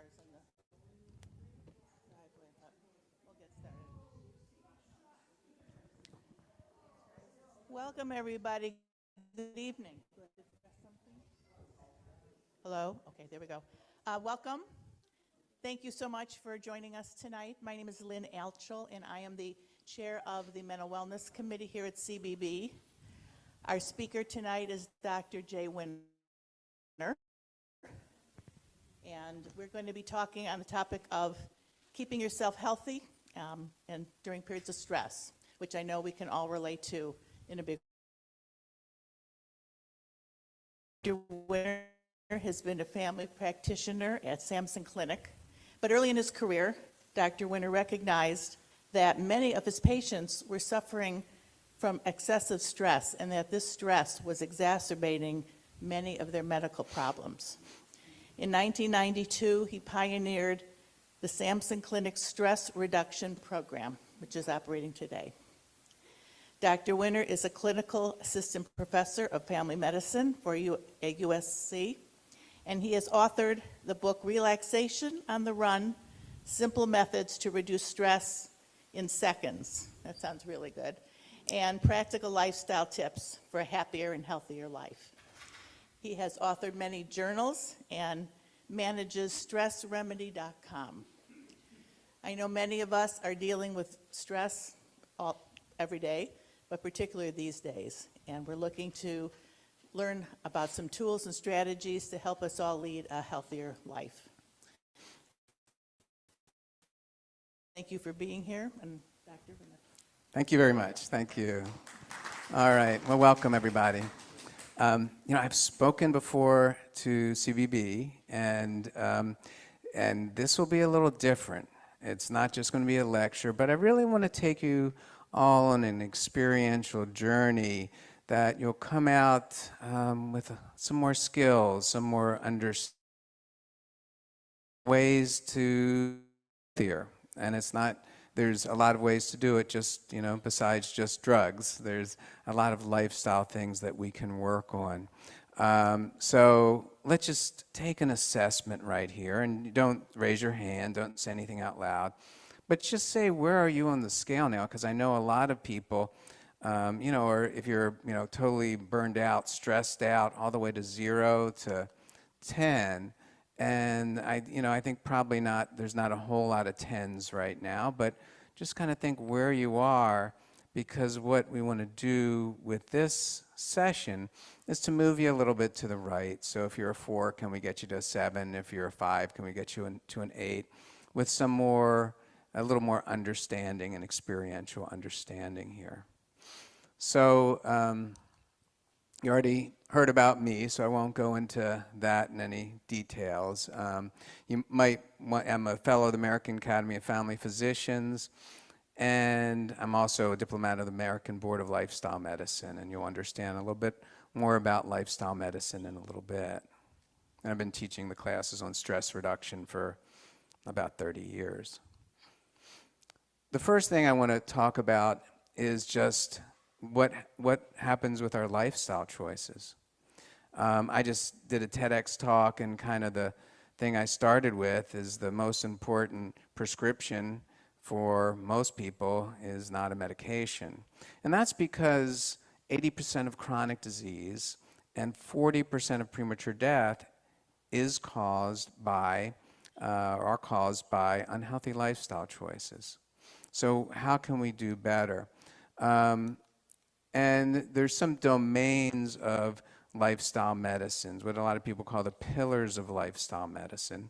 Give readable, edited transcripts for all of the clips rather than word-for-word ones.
cars in the driveway, but we'll get started. Welcome, everybody. Good evening. Hello? Okay, there we go. Welcome. Thank you so much for joining us tonight. My name is Lynn Altschul, and I am the chair of the Mental Wellness Committee here at CBB. Our speaker tonight is Dr. Jay Winner, and we're going to be talking on the topic of keeping yourself healthy and during periods of stress, which I know we can all relate to in a big way. Dr. Winner has been a family practitioner at Samson Clinic, but early in his career, Dr. Winner recognized that many of his patients were suffering from excessive stress and that this stress was exacerbating many of their medical problems. In 1992, he pioneered the Samson Clinic Stress Reduction Program, which is operating today. Dr. Winner is a clinical assistant professor of family medicine at USC, and he has authored the book Relaxation on the Run, Simple Methods to Reduce Stress in Seconds. That sounds really good. And Practical Lifestyle Tips for a Happier and Healthier Life. He has authored many journals and manages StressRemedy.com. I know many of us are dealing with stress every day, but particularly these days. And we're looking to learn about some tools and strategies to help us all lead a healthier life. Thank you for being here. And Dr. Winner. Thank you very much. Thank you. All right. Well, welcome, everybody. I've spoken before to CBB, and this will be a little different. It's not just going to be a lecture, but I really want to take you all on an experiential journey that you'll come out with some more skills, some more ways to healthier. And it's not, there's a lot of ways to do it just, besides just drugs. There's a lot of lifestyle things that we can work on. So let's just take an assessment right here, and don't raise your hand, don't say anything out loud, but just say, where are you on the scale now? Because I know a lot of people, or if you're, totally burned out, stressed out, all the way to 0 to 10, and I think probably not, there's not a whole lot of 10s right now, but just kind of think where you are, because what we want to do with this session is to move you a little bit to the right. So if you're a 4, can we get you to a 7? If you're a 5, can we get you to an 8? With a little more understanding and experiential understanding here. So you already heard about me, so I won't go into that in any details. You might want, I'm a fellow of the American Academy of Family Physicians, and I'm also a diplomat of the American Board of Lifestyle Medicine, and you'll understand a little bit more about lifestyle medicine in a little bit. And I've been teaching the classes on stress reduction for about 30 years. The first thing I want to talk about is just what happens with our lifestyle choices. I just did a TEDx talk, and kind of the thing I started with is the most important prescription for most people is not a medication. And that's because 80% of chronic disease and 40% of premature death is caused by, are caused by unhealthy lifestyle choices. So how can we do better? And there's some domains of lifestyle medicines, what a lot of people call the pillars of lifestyle medicine.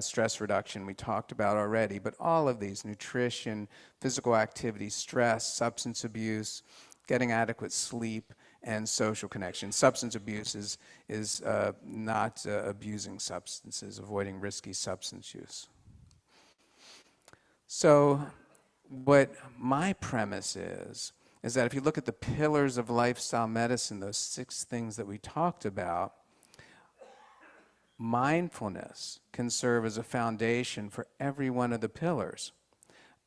Stress reduction we talked about already, but all of these, nutrition, physical activity, stress, substance abuse, getting adequate sleep, and social connection. Substance abuse is not abusing substances, avoiding risky substance use. So what my premise is that if you look at the pillars of lifestyle medicine, those 6 things that we talked about, mindfulness can serve as a foundation for every one of the pillars.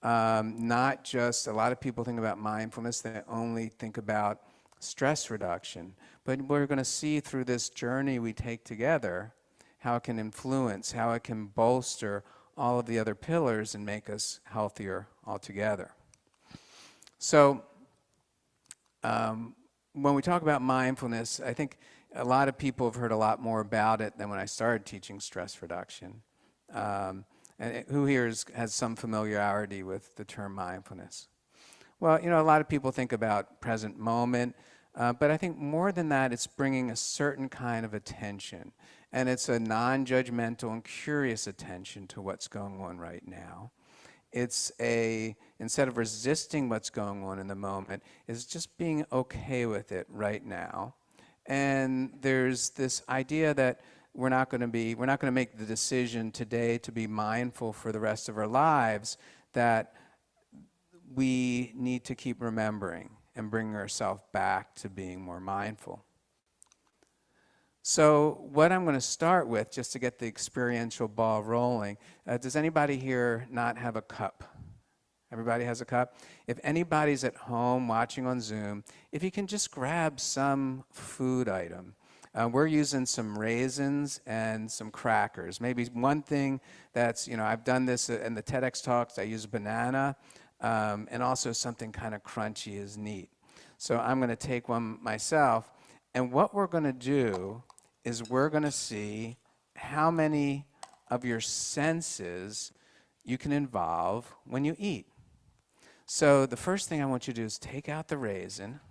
Not just, a lot of people think about mindfulness, they only think about stress reduction. But we're going to see through this journey we take together how it can influence, how it can bolster all of the other pillars and make us healthier altogether. So when we talk about mindfulness, I think a lot of people have heard a lot more about it than when I started teaching stress reduction. And who here has some familiarity with the term mindfulness? Well, a lot of people think about present moment, but I think more than that, it's bringing a certain kind of attention. And it's a non-judgmental and curious attention to what's going on right now. It's instead of resisting what's going on in the moment, it's just being okay with it right now. And there's this idea that we're not going to make the decision today to be mindful for the rest of our lives, that we need to keep remembering and bring ourselves back to being more mindful. So what I'm going to start with, just to get the experiential ball rolling, does anybody here not have a cup? Everybody has a cup? If anybody's at home watching on Zoom, if you can just grab some food item. We're using some raisins and some crackers. Maybe one thing that's, I've done this in the TEDx talks, I use a banana, and also something kind of crunchy is neat. So I'm going to take one myself, and what we're going to do is we're going to see how many of your senses you can involve when you eat. So the first thing I want you to do is take out the raisin,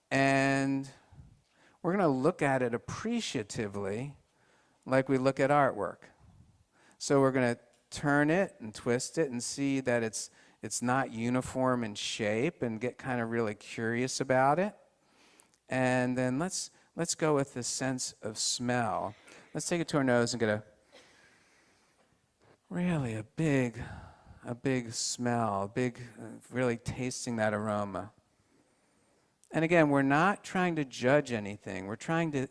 and we're going to look at it appreciatively like we look at artwork. So we're going to turn it and twist it and see that it's not uniform in shape, and get kind of really curious about it. And then let's go with the sense of smell. Let's take it to our nose and get a big smell, really tasting that aroma. And again, we're not trying to judge anything. We're trying to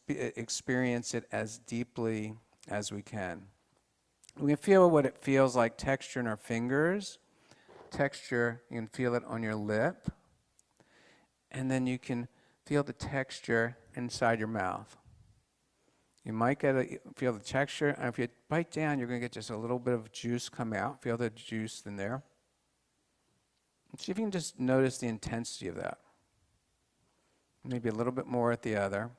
experience it as deeply as we can. We can feel what it feels like, texture in our fingers. Texture, you can feel it on your lip. And then you can feel the texture inside your mouth. You might feel the texture, and if you bite down, you're going to get just a little bit of juice come out. Feel the juice in there. See if you can just notice the intensity of that. Maybe a little bit more at the other.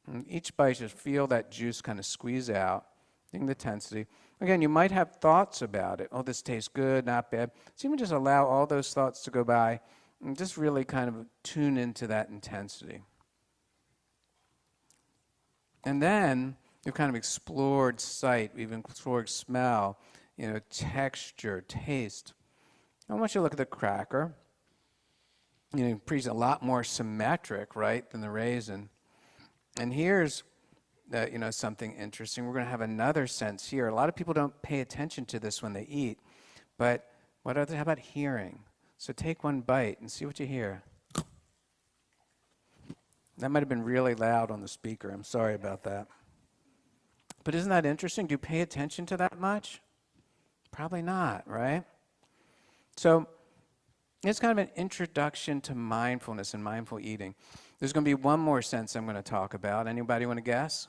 And each bite, just feel that juice kind of squeeze out, seeing the intensity. Again, you might have thoughts about it. Oh, this tastes good, not bad. So you can just allow all those thoughts to go by and just really kind of tune into that intensity. And then we've kind of explored sight, we've explored smell, texture, taste. I want you to look at the cracker. Pretty a lot more symmetric, right, than the raisin. And here's something interesting. We're going to have another sense here. A lot of people don't pay attention to this when they eat, but how about hearing? So take one bite and see what you hear. That might have been really loud on the speaker. I'm sorry about that. But isn't that interesting? Do you pay attention to that much? Probably not, right? So it's kind of an introduction to mindfulness and mindful eating. There's going to be one more sense I'm going to talk about. Anybody want to guess?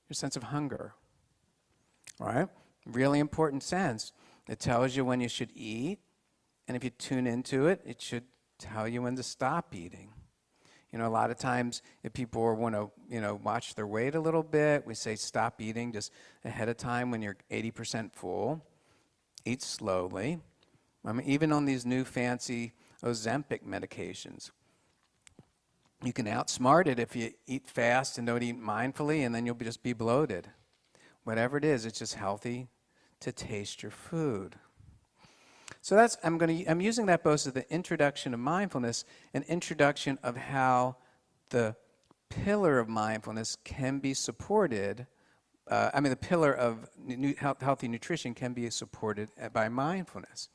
Your sense of hunger. All right? Really important sense. It tells you when you should eat, and if you tune into it, it should tell you when to stop eating. A lot of times if people want to, watch their weight a little bit, we say stop eating just ahead of time when you're 80% full. Eat slowly. Even on these new fancy Ozempic medications, you can outsmart it if you eat fast and don't eat mindfully, and then you'll just be bloated. Whatever it is, it's just healthy to taste your food. So I'm using that both as the introduction of mindfulness, an introduction of how the pillar of mindfulness can be supported. The pillar of healthy nutrition can be supported by mindfulness.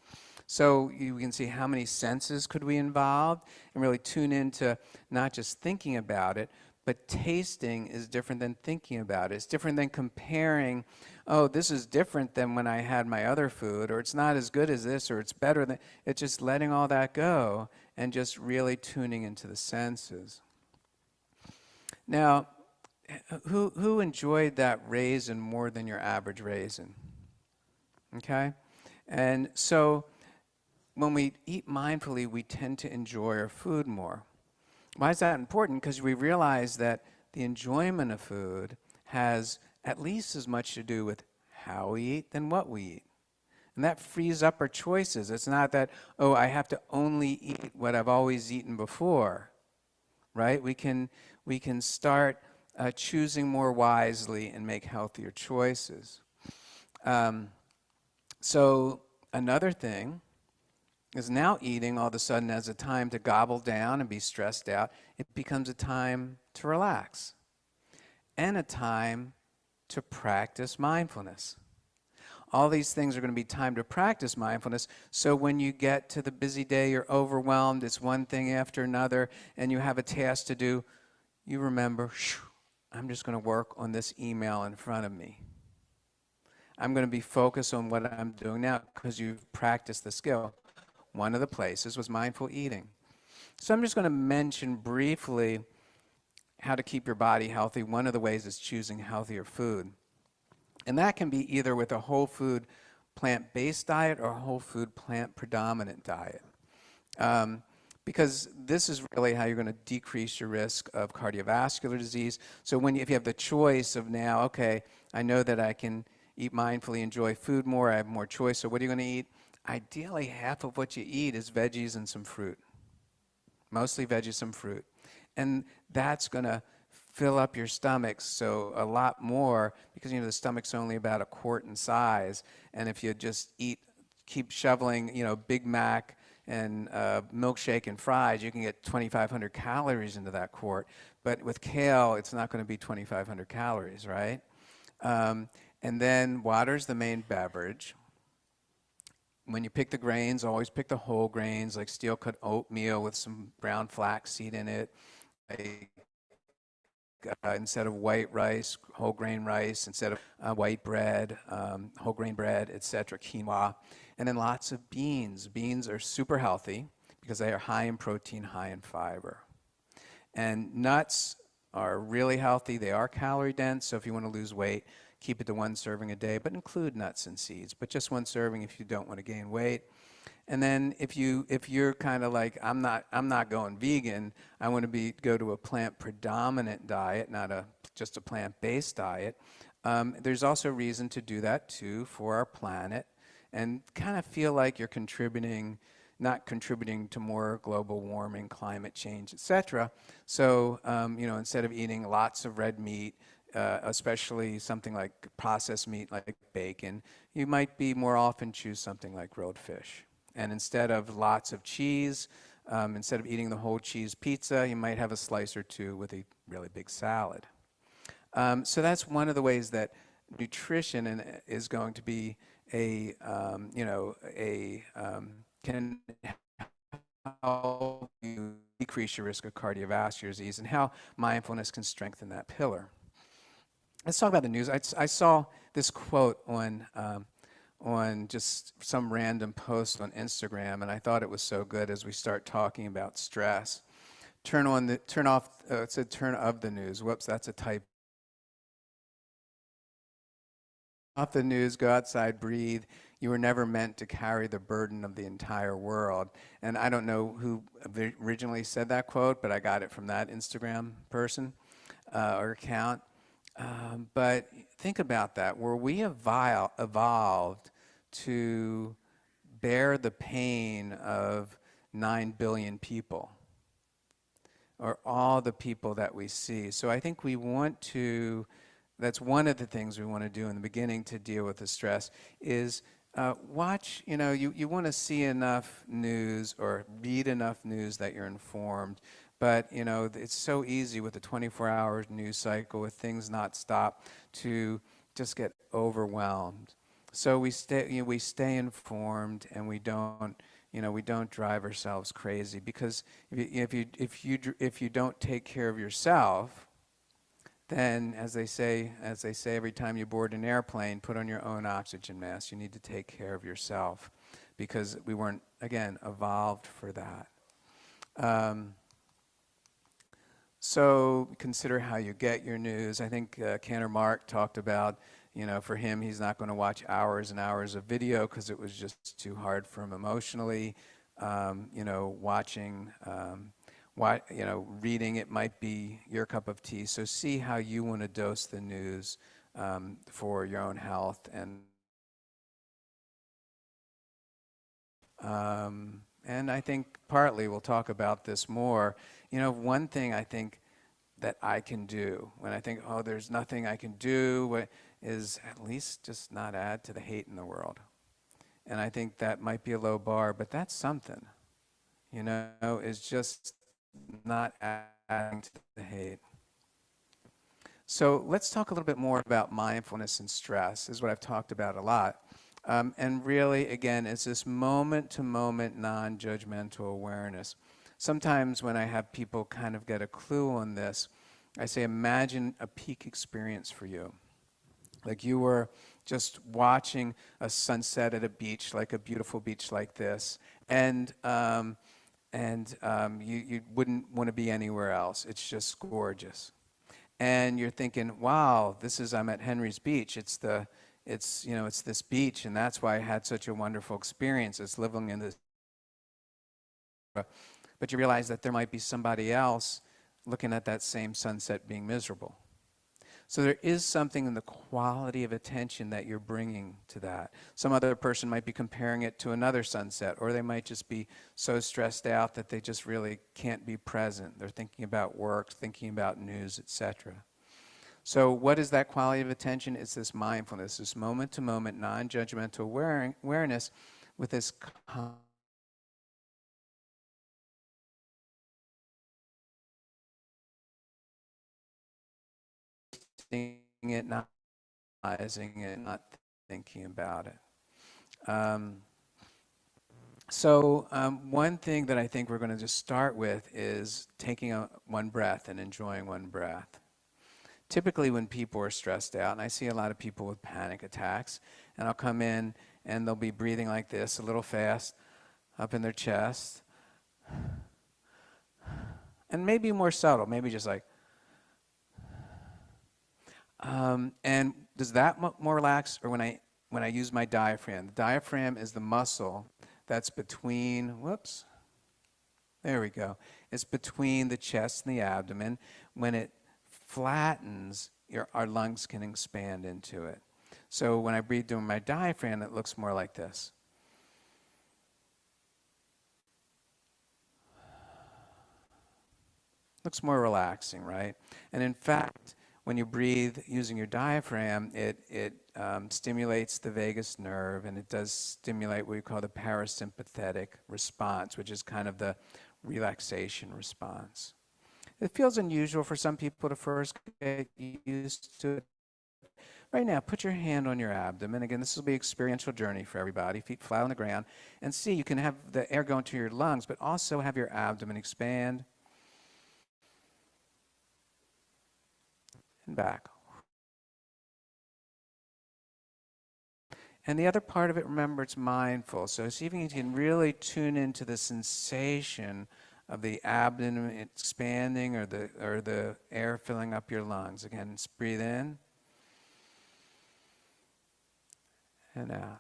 So you can see how many senses could we involve and really tune into not just thinking about it, but tasting is different than thinking about it. It's different than comparing, oh, this is different than when I had my other food, or it's not as good as this, or it's better than. It's just letting all that go and just really tuning into the senses. Now, who enjoyed that raisin more than your average raisin? Okay? And so when we eat mindfully, we tend to enjoy our food more. Why is that important? Because we realize that the enjoyment of food has at least as much to do with how we eat than what we eat. And that frees up our choices. It's not that, oh, I have to only eat what I've always eaten before, right? We can start choosing more wisely and make healthier choices. So another thing is now eating all of a sudden as a time to gobble down and be stressed out. It becomes a time to relax and a time to practice mindfulness. All these things are going to be time to practice mindfulness. So when you get to the busy day, you're overwhelmed, it's one thing after another, and you have a task to do, you remember, I'm just going to work on this email in front of me. I'm going to be focused on what I'm doing now because you've practiced the skill. One of the places was mindful eating. So I'm just going to mention briefly how to keep your body healthy. One of the ways is choosing healthier food. And that can be either with a whole food plant-based diet or a whole food plant predominant diet. Because this is really how you're going to decrease your risk of cardiovascular disease. So if you have the choice of now, okay, I know that I can eat mindfully, enjoy food more, I have more choice, so what are you going to eat? Ideally, half of what you eat is veggies and some fruit. Mostly veggies, some fruit. And that's going to fill up your stomach so a lot more, because the stomach's only about a quart in size, and if you just keep shoveling Big Mac and milkshake and fries, you can get 2,500 calories into that quart. But with kale, it's not going to be 2,500 calories, right? And then water's the main beverage. When you pick the grains, always pick the whole grains, like steel-cut oatmeal with some brown flaxseed in it. Instead of white rice, whole grain rice. Instead of white bread, whole grain bread, etc., quinoa. And then lots of beans. Beans are super healthy because they are high in protein, high in fiber. And nuts are really healthy. They are calorie dense, so if you want to lose weight, keep it to 1 serving a day, but include nuts and seeds. But just 1 serving if you don't want to gain weight. And then if you're kind of like, I'm not going vegan, I want to go to a plant predominant diet, not just a plant-based diet. There's also reason to do that too for our planet, and kind of feel like you're not contributing to more global warming, climate change, etc. So instead of eating lots of red meat, especially something like processed meat like bacon, you might be more often choose something like grilled fish. And instead of lots of cheese, instead of eating the whole cheese pizza, you might have a slice or two with a really big salad. So that's one of the ways that nutrition is going to be can help you decrease your risk of cardiovascular disease, and how mindfulness can strengthen that pillar. Let's talk about the news. I saw this quote on just some random post on Instagram, and I thought it was so good as we start talking about stress. It said turn of the news. Whoops, that's a typo. Off the news, go outside, breathe. You were never meant to carry the burden of the entire world. And I don't know who originally said that quote, but I got it from that Instagram person or account. But think about that. Were we evolved to bear the pain of 9 billion people, or all the people that we see? So I think that's one of the things we want to do in the beginning to deal with the stress is watch, you want to see enough news or read enough news that you're informed. But, it's so easy with the 24-hour news cycle, with things not stopped, to just get overwhelmed. So we stay informed, and we don't drive ourselves crazy, because if you don't take care of yourself, then, as they say every time you board an airplane, put on your own oxygen mask. You need to take care of yourself, because we weren't, again, evolved for that. So consider how you get your news. I think Cantor Mark talked about, for him, he's not going to watch hours and hours of video because it was just too hard for him emotionally. Watching, reading, it might be your cup of tea. So see how you want to dose the news for your own health. And I think partly we'll talk about this more. One thing I think that I can do when I think, oh, there's nothing I can do, is at least just not add to the hate in the world. And I think that might be a low bar, but that's something, is just not adding to the hate. So let's talk a little bit more about mindfulness and stress. This is what I've talked about a lot. And really, again, it's this moment-to-moment, non-judgmental awareness. Sometimes when I have people kind of get a clue on this, I say, imagine a peak experience for you. Like you were just watching a sunset at a beach, like a beautiful beach like this, and you wouldn't want to be anywhere else. It's just gorgeous. And you're thinking, wow, I'm at Henry's Beach. It's this beach, and that's why I had such a wonderful experience. It's living in this. But you realize that there might be somebody else looking at that same sunset being miserable. So there is something in the quality of attention that you're bringing to that. Some other person might be comparing it to another sunset, or they might just be so stressed out that they just really can't be present. They're thinking about work, thinking about news, etc. So what is that quality of attention? It's this mindfulness, this moment-to-moment, non-judgmental awareness with this it, not realizing it, not thinking about it. One thing that I think we're going to just start with is taking one breath and enjoying one breath. Typically when people are stressed out, and I see a lot of people with panic attacks, and I'll come in and they'll be breathing like this, a little fast, up in their chest, and maybe more subtle, maybe just like, and does that more relax, or when I use my diaphragm? The diaphragm is the muscle that's between, there we go. It's between the chest and the abdomen. When it flattens, our lungs can expand into it. So when I breathe doing my diaphragm, it looks more like this. Looks more relaxing, right? And in fact, when you breathe using your diaphragm, it stimulates the vagus nerve, and it does stimulate what we call the parasympathetic response, which is kind of the relaxation response. It feels unusual for some people to first get used to it. Right now, put your hand on your abdomen. Again, this will be an experiential journey for everybody. Feet flat on the ground. And see, you can have the air go into your lungs, but also have your abdomen expand. And back. And the other part of it, remember, it's mindful. So see if you can really tune into the sensation of the abdomen expanding or the air filling up your lungs. Again, just breathe in and out.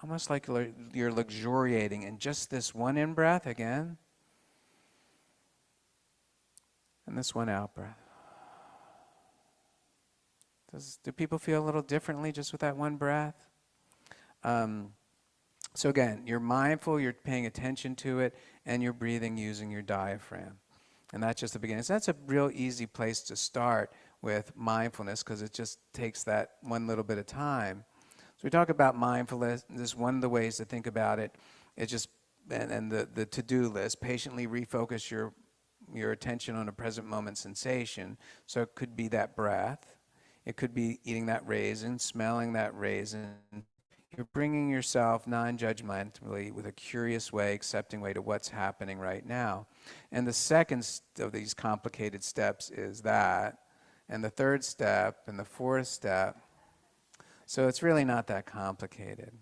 Almost like you're luxuriating in just this one in-breath again, and this one out-breath. Do people feel a little differently just with that one breath? So again, you're mindful, you're paying attention to it, and you're breathing using your diaphragm. And that's just the beginning. So that's a real easy place to start with mindfulness, because it just takes that one little bit of time. So we talk about mindfulness. This is one of the ways to think about it. It's just, and the to-do list, patiently refocus your attention on a present moment sensation. So it could be that breath. It could be eating that raisin, smelling that raisin. You're bringing yourself non-judgmentally with a curious way, accepting way to what's happening right now. And the second of these complicated steps is that. And the third step and the fourth step. So it's really not that complicated.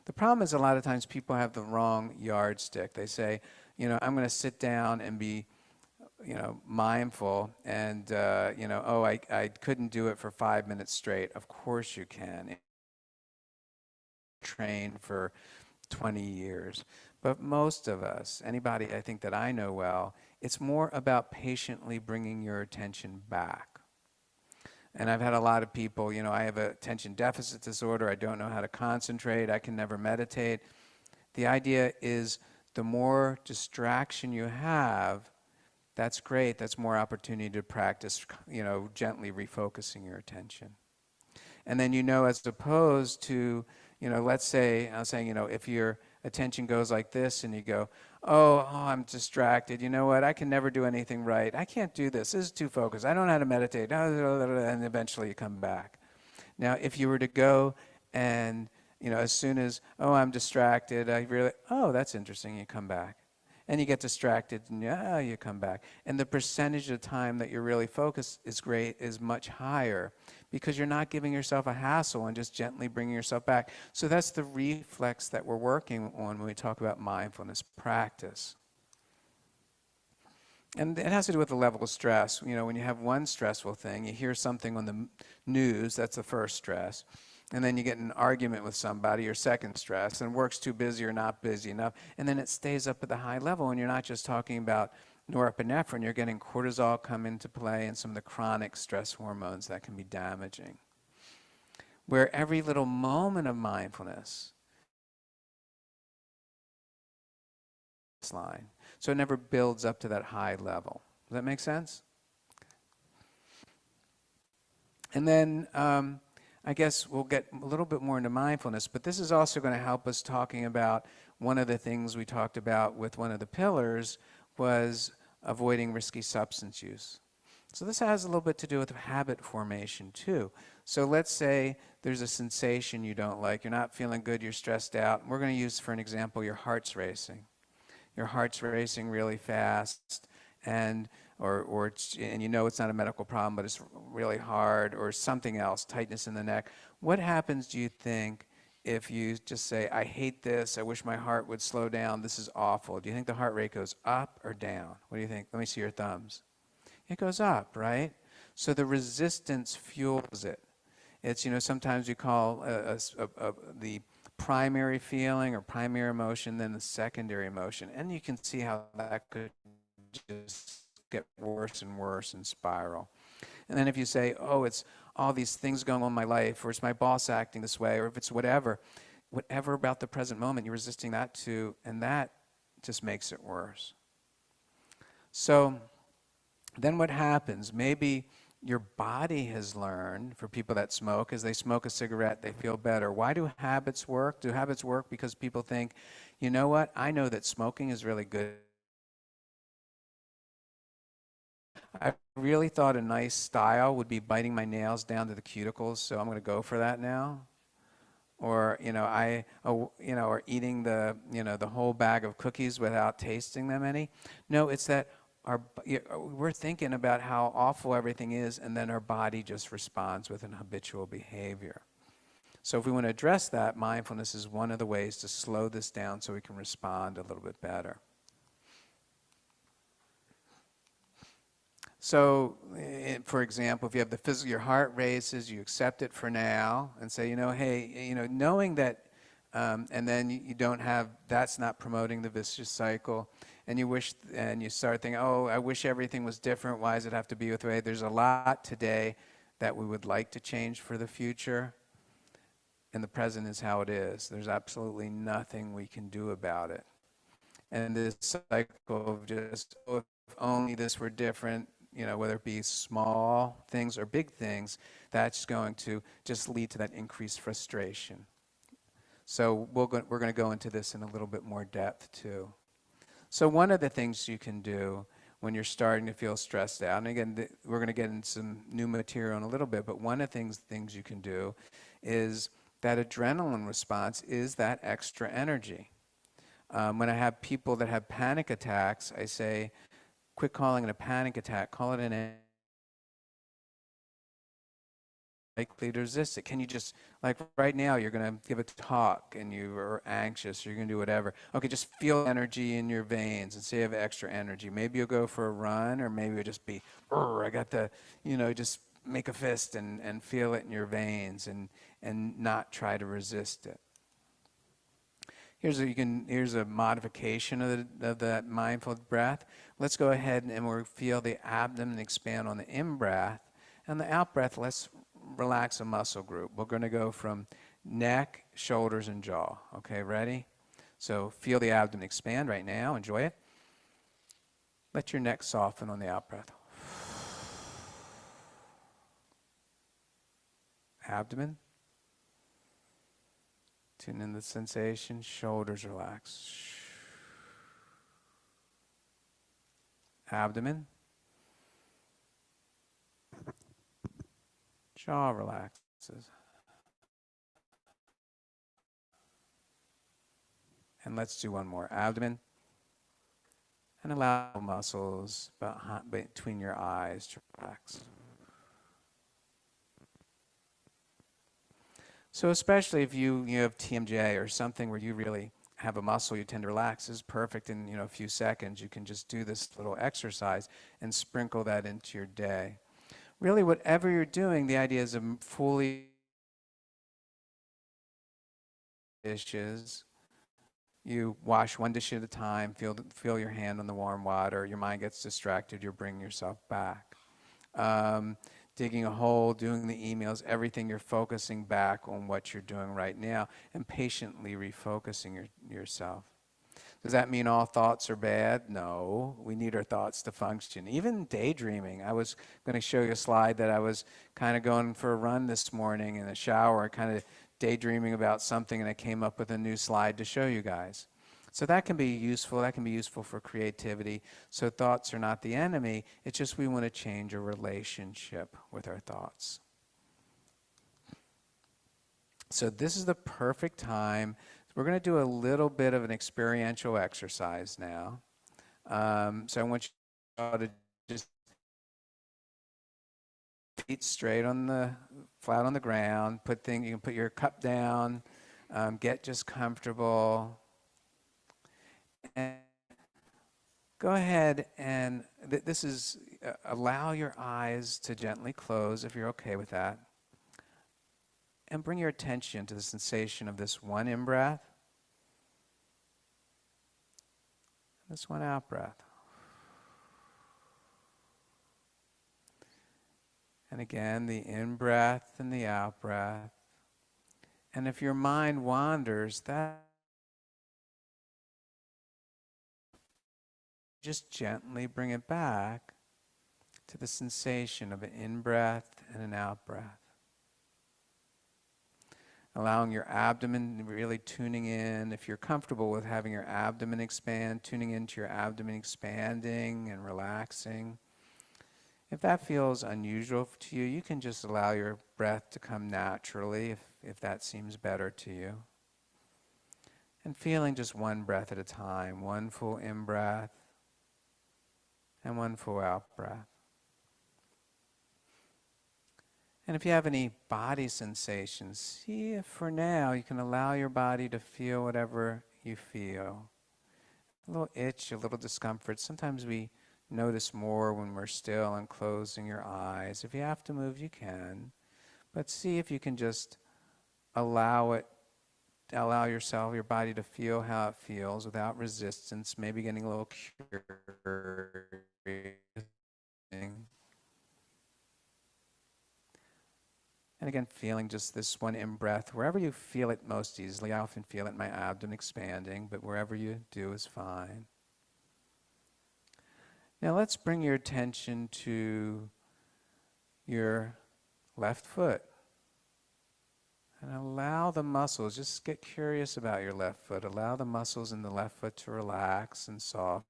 The problem is a lot of times people have the wrong yardstick. They say, I'm going to sit down and be, mindful and, oh, I couldn't do it for 5 minutes straight. Of course you can. Train for 20 years. But most of us, anybody I think that I know well, it's more about patiently bringing your attention back. And I've had a lot of people, I have a attention deficit disorder, I don't know how to concentrate, I can never meditate. The idea is the more distraction you have, that's great, that's more opportunity to practice, gently refocusing your attention. And then, as opposed to, let's say, I was saying, if your attention goes like this and you go, oh, I'm distracted. You know what? I can never do anything right. I can't do this. This is too focused. I don't know how to meditate. And eventually you come back. Now, if you were to go and, as soon as, oh, I'm distracted, that's interesting, you come back. And you get distracted, and you come back. And the percentage of time that you're really focused is much higher because you're not giving yourself a hassle and just gently bringing yourself back. So that's the reflex that we're working on when we talk about mindfulness practice. And it has to do with the level of stress. When you have one stressful thing, you hear something on the news, that's the first stress. And then you get in an argument with somebody, your second stress, and work's too busy or not busy enough. And then it stays up at the high level, and you're not just talking about norepinephrine, you're getting cortisol come into play and some of the chronic stress hormones that can be damaging. Where every little moment of mindfulness line. So it never builds up to that high level. Does that make sense? And then I guess we'll get a little bit more into mindfulness, but this is also going to help us talking about one of the things we talked about with one of the pillars was avoiding risky substance use. So this has a little bit to do with habit formation too. So let's say there's a sensation you don't like, you're not feeling good, you're stressed out. We're going to use, for an example, your heart's racing. Your heart's racing really fast, and it's not a medical problem, but it's really hard, or something else, tightness in the neck. What happens, do you think, if you just say, I hate this, I wish my heart would slow down, this is awful? Do you think the heart rate goes up or down? What do you think? Let me see your thumbs. It goes up, right? So the resistance fuels it. It's, sometimes you call the primary feeling or primary emotion, then the secondary emotion. And you can see how that could just get worse and worse and spiral. And then if you say, oh, it's all these things going on in my life, or it's my boss acting this way, or if it's whatever about the present moment, you're resisting that too, and that just makes it worse. So then what happens? Maybe your body has learned, for people that smoke, as they smoke a cigarette, they feel better. Why do habits work? Do habits work because people think, you know what, I know that smoking is really good. I really thought a nice style would be biting my nails down to the cuticles, so I'm going to go for that now. Or, or eating the whole bag of cookies without tasting them any. No, it's that we're thinking about how awful everything is, and then our body just responds with an habitual behavior. So if we want to address that, mindfulness is one of the ways to slow this down so we can respond a little bit better. So, for example, if you have the physical, your heart races, you accept it for now and say, hey, knowing that, and then you don't have, that's not promoting the vicious cycle. And you start thinking, oh, I wish everything was different. Why does it have to be this way? There's a lot today that we would like to change for the future. And the present is how it is. There's absolutely nothing we can do about it. And this cycle of just, oh, if only this were different, whether it be small things or big things, that's going to just lead to that increased frustration. So we're going to go into this in a little bit more depth too. So one of the things you can do when you're starting to feel stressed out, and again, we're going to get into some new material in a little bit, but one of the things you can do is that adrenaline response is that extra energy. When I have people that have panic attacks, I say, quit calling it a panic attack, call it an likely to resist it. Can you just, like right now, you're going to give a talk and you are anxious, or you're going to do whatever. Okay, just feel energy in your veins and say you have extra energy. Maybe you'll go for a run, or maybe it'll just be, I got the, just make a fist and feel it in your veins and not try to resist it. Here's a modification of that mindful breath. Let's go ahead and we'll feel the abdomen expand on the in-breath. And the out-breath, let's relax a muscle group. We're going to go from neck, shoulders, and jaw. Okay, ready? So feel the abdomen expand right now. Enjoy it. Let your neck soften on the out-breath. Abdomen. Tune in the sensation. Shoulders relax. Abdomen. Jaw relaxes. And let's do one more. Abdomen. And allow muscles between your eyes to relax. So especially if you have TMJ or something where you really have a muscle you tend to relax, is perfect in a few seconds. You can just do this little exercise and sprinkle that into your day. Really, whatever you're doing, the idea is of fully dishes. You wash one dish at a time, feel your hand on the warm water. Your mind gets distracted, you're bringing yourself back. Digging a hole, doing the emails, everything, you're focusing back on what you're doing right now and patiently refocusing yourself. Does that mean all thoughts are bad? No, we need our thoughts to function. Even daydreaming. I was going to show you a slide that I was kind of going for a run this morning in the shower, kind of daydreaming about something, and I came up with a new slide to show you guys. So that can be useful. That can be useful for creativity. So thoughts are not the enemy. It's just we want to change a relationship with our thoughts. So this is the perfect time. We're going to do a little bit of an experiential exercise now. So I want you all to just feet straight flat on the ground. You can put your cup down. Get just comfortable. And go ahead and this is allow your eyes to gently close if you're okay with that. And bring your attention to the sensation of this one in-breath, this one out-breath. And again, the in-breath and the out-breath. And if your mind wanders, just gently bring it back to the sensation of an in-breath and an out-breath. Allowing your abdomen, really tuning in. If you're comfortable with having your abdomen expand, tuning into your abdomen expanding and relaxing. If that feels unusual to you, you can just allow your breath to come naturally if that seems better to you. And feeling just one breath at a time, one full in-breath and one full out-breath. And if you have any body sensations, see if for now you can allow your body to feel whatever you feel. A little itch, a little discomfort. Sometimes we notice more when we're still and closing your eyes. If you have to move, you can. But see if you can just allow yourself, your body to feel how it feels without resistance, maybe getting a little curious. And again, feeling just this one in-breath, wherever you feel it most easily. I often feel it in my abdomen expanding, but wherever you do is fine. Now let's bring your attention to your left foot. And allow the muscles, just get curious about your left foot. Allow the muscles in the left foot to relax and soften.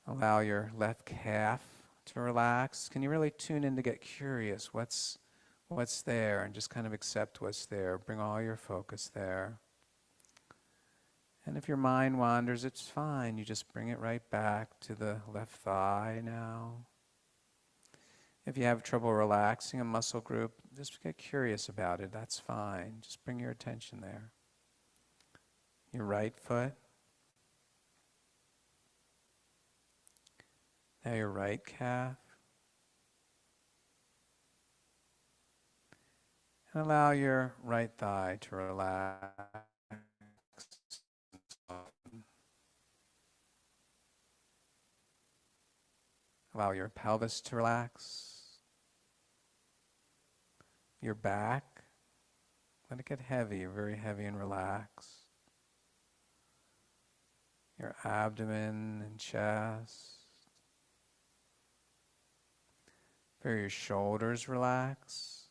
Allow your left calf to relax. Can you really tune in to get curious? What's there? And just kind of accept what's there. Bring all your focus there. And if your mind wanders, it's fine. You just bring it right back to the left thigh now. If you have trouble relaxing a muscle group, just get curious about it. That's fine. Just bring your attention there. Your right foot. Now your right calf. And allow your right thigh to relax. Allow your pelvis to relax. Your back, let it get heavy, very heavy and relaxed. Your abdomen and chest. Feel your shoulders relax.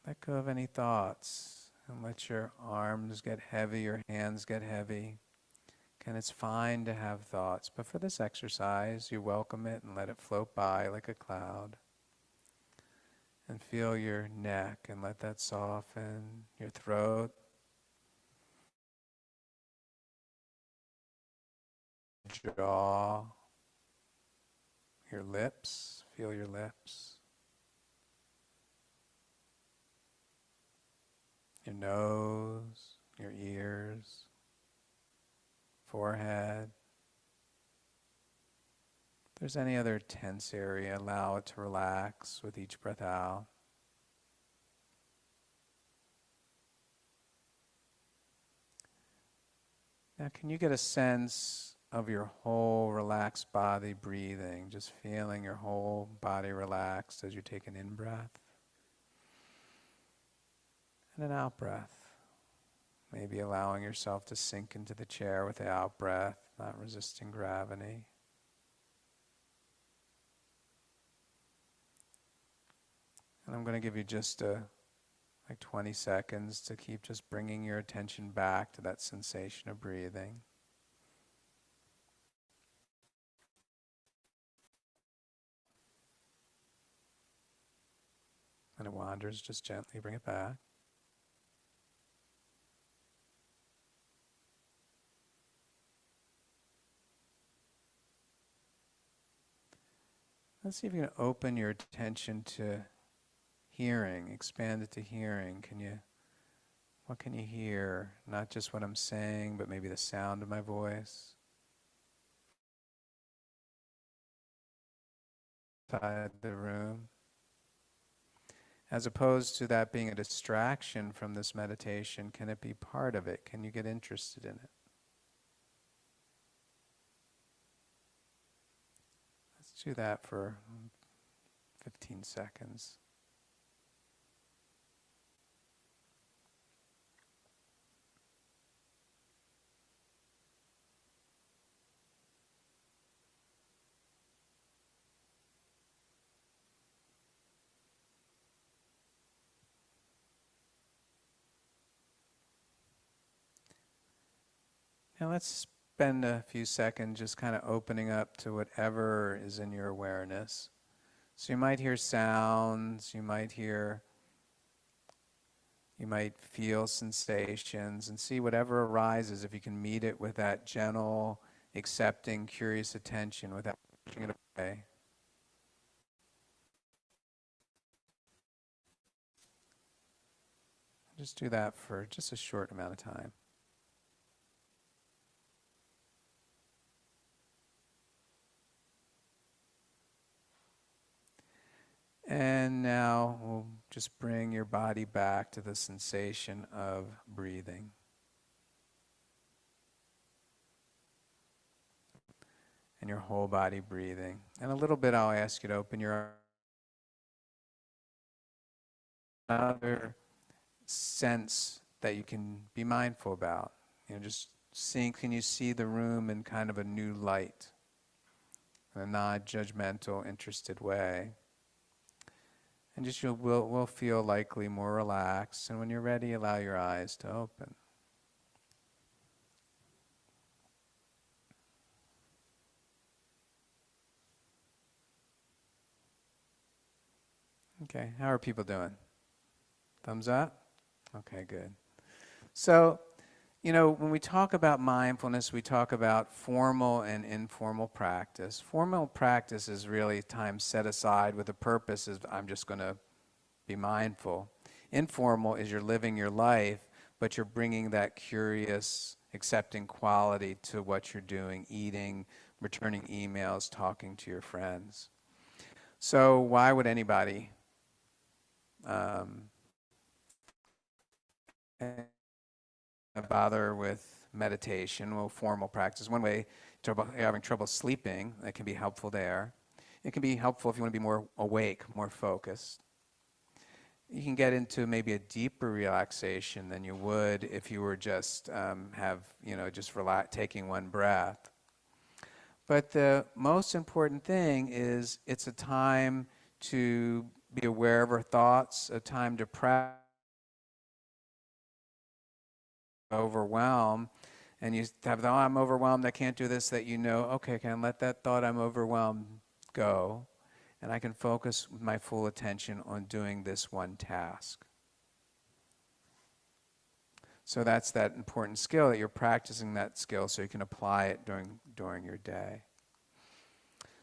Let go of any thoughts and let your arms get heavy, your hands get heavy. And it's fine to have thoughts, but for this exercise, you welcome it and let it float by like a cloud. And feel your neck and let that soften, your throat, jaw, your lips, feel your lips, your nose, your ears, forehead. If there's any other tense area, allow it to relax with each breath out. Now, can you get a sense of your whole relaxed body breathing, just feeling your whole body relaxed as you take an in-breath and an out-breath? Maybe allowing yourself to sink into the chair with the out-breath, not resisting gravity. And I'm going to give you just like 20 seconds to keep just bringing your attention back to that sensation of breathing. When it wanders, just gently bring it back. Let's see if you can open your attention to hearing, expand it to hearing. What can you hear? Not just what I'm saying, but maybe the sound of my voice. Inside the room. As opposed to that being a distraction from this meditation, can it be part of it? Can you get interested in it? Let's do that for 15 seconds. Now let's spend a few seconds just kind of opening up to whatever is in your awareness. So you might hear sounds, you might feel sensations, and see whatever arises if you can meet it with that gentle, accepting, curious attention without pushing it away. Just do that for just a short amount of time. And now we'll just bring your body back to the sensation of breathing. And your whole body breathing. And a little bit I'll ask you to open your another sense that you can be mindful about. Just seeing, can you see the room in kind of a new light, in a non-judgmental, interested way? And just we'll feel likely more relaxed. And when you're ready, allow your eyes to open. Okay, how are people doing? Thumbs up? Okay, good. So You know, when we talk about mindfulness, we talk about formal and informal practice. Formal practice is really time set aside with a purpose of I'm just going to be mindful. Informal is you're living your life, but you're bringing that curious, accepting quality to what you're doing, eating, returning emails, talking to your friends. So why would anybody bother with meditation? Well, formal practice. One way, you're having trouble sleeping, that can be helpful there. It can be helpful if you want to be more awake, more focused. You can get into maybe a deeper relaxation than you would if you were just taking one breath. But the most important thing is it's a time to be aware of our thoughts, a time to practice overwhelm, and you have the, oh, I'm overwhelmed, I can't do this, that you know, okay, can I let that thought I'm overwhelmed go, and I can focus my full attention on doing this one task. So that's that important skill, that you're practicing that skill so you can apply it during your day.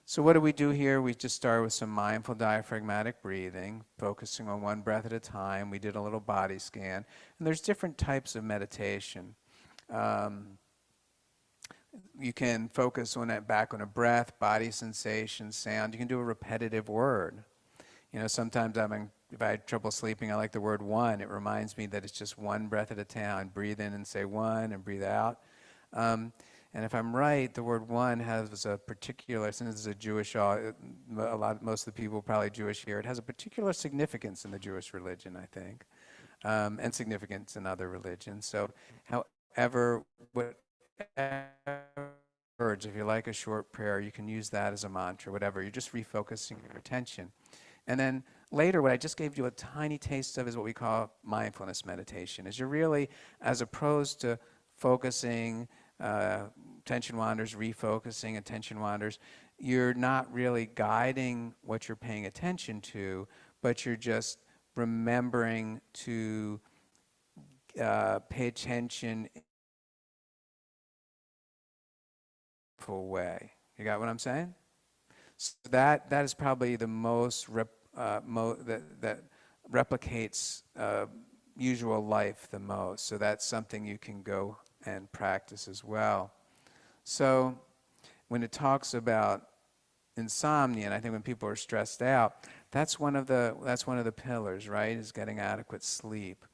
So what do we do here? We just start with some mindful diaphragmatic breathing, focusing on one breath at a time. We did a little body scan. And there's different types of meditation. You can focus on that back on a breath, body sensation, sound. You can do a repetitive word. You know, sometimes if I had trouble sleeping, I like the word one. It reminds me that it's just one breath at a time. Breathe in and say one, and breathe out. And if I'm right, the word one has a particular, since it's a Jewish, most of the people probably Jewish here, it has a particular significance in the Jewish religion, I think, and significance in other religions. So, however, whatever words, if you like a short prayer, you can use that as a mantra, whatever. You're just refocusing your attention. And then later, what I just gave you a tiny taste of is what we call mindfulness meditation, is you're really, as opposed to focusing, attention wanders, refocusing, attention wanders, you're not really guiding what you're paying attention to, but you're just remembering to pay attention in a full way. You got what I'm saying? So that is probably the most that replicates usual life the most. So that's something you can go and practice as well. So when it talks about insomnia, and I think when people are stressed out, that's one of the pillars, right? Is getting adequate sleep,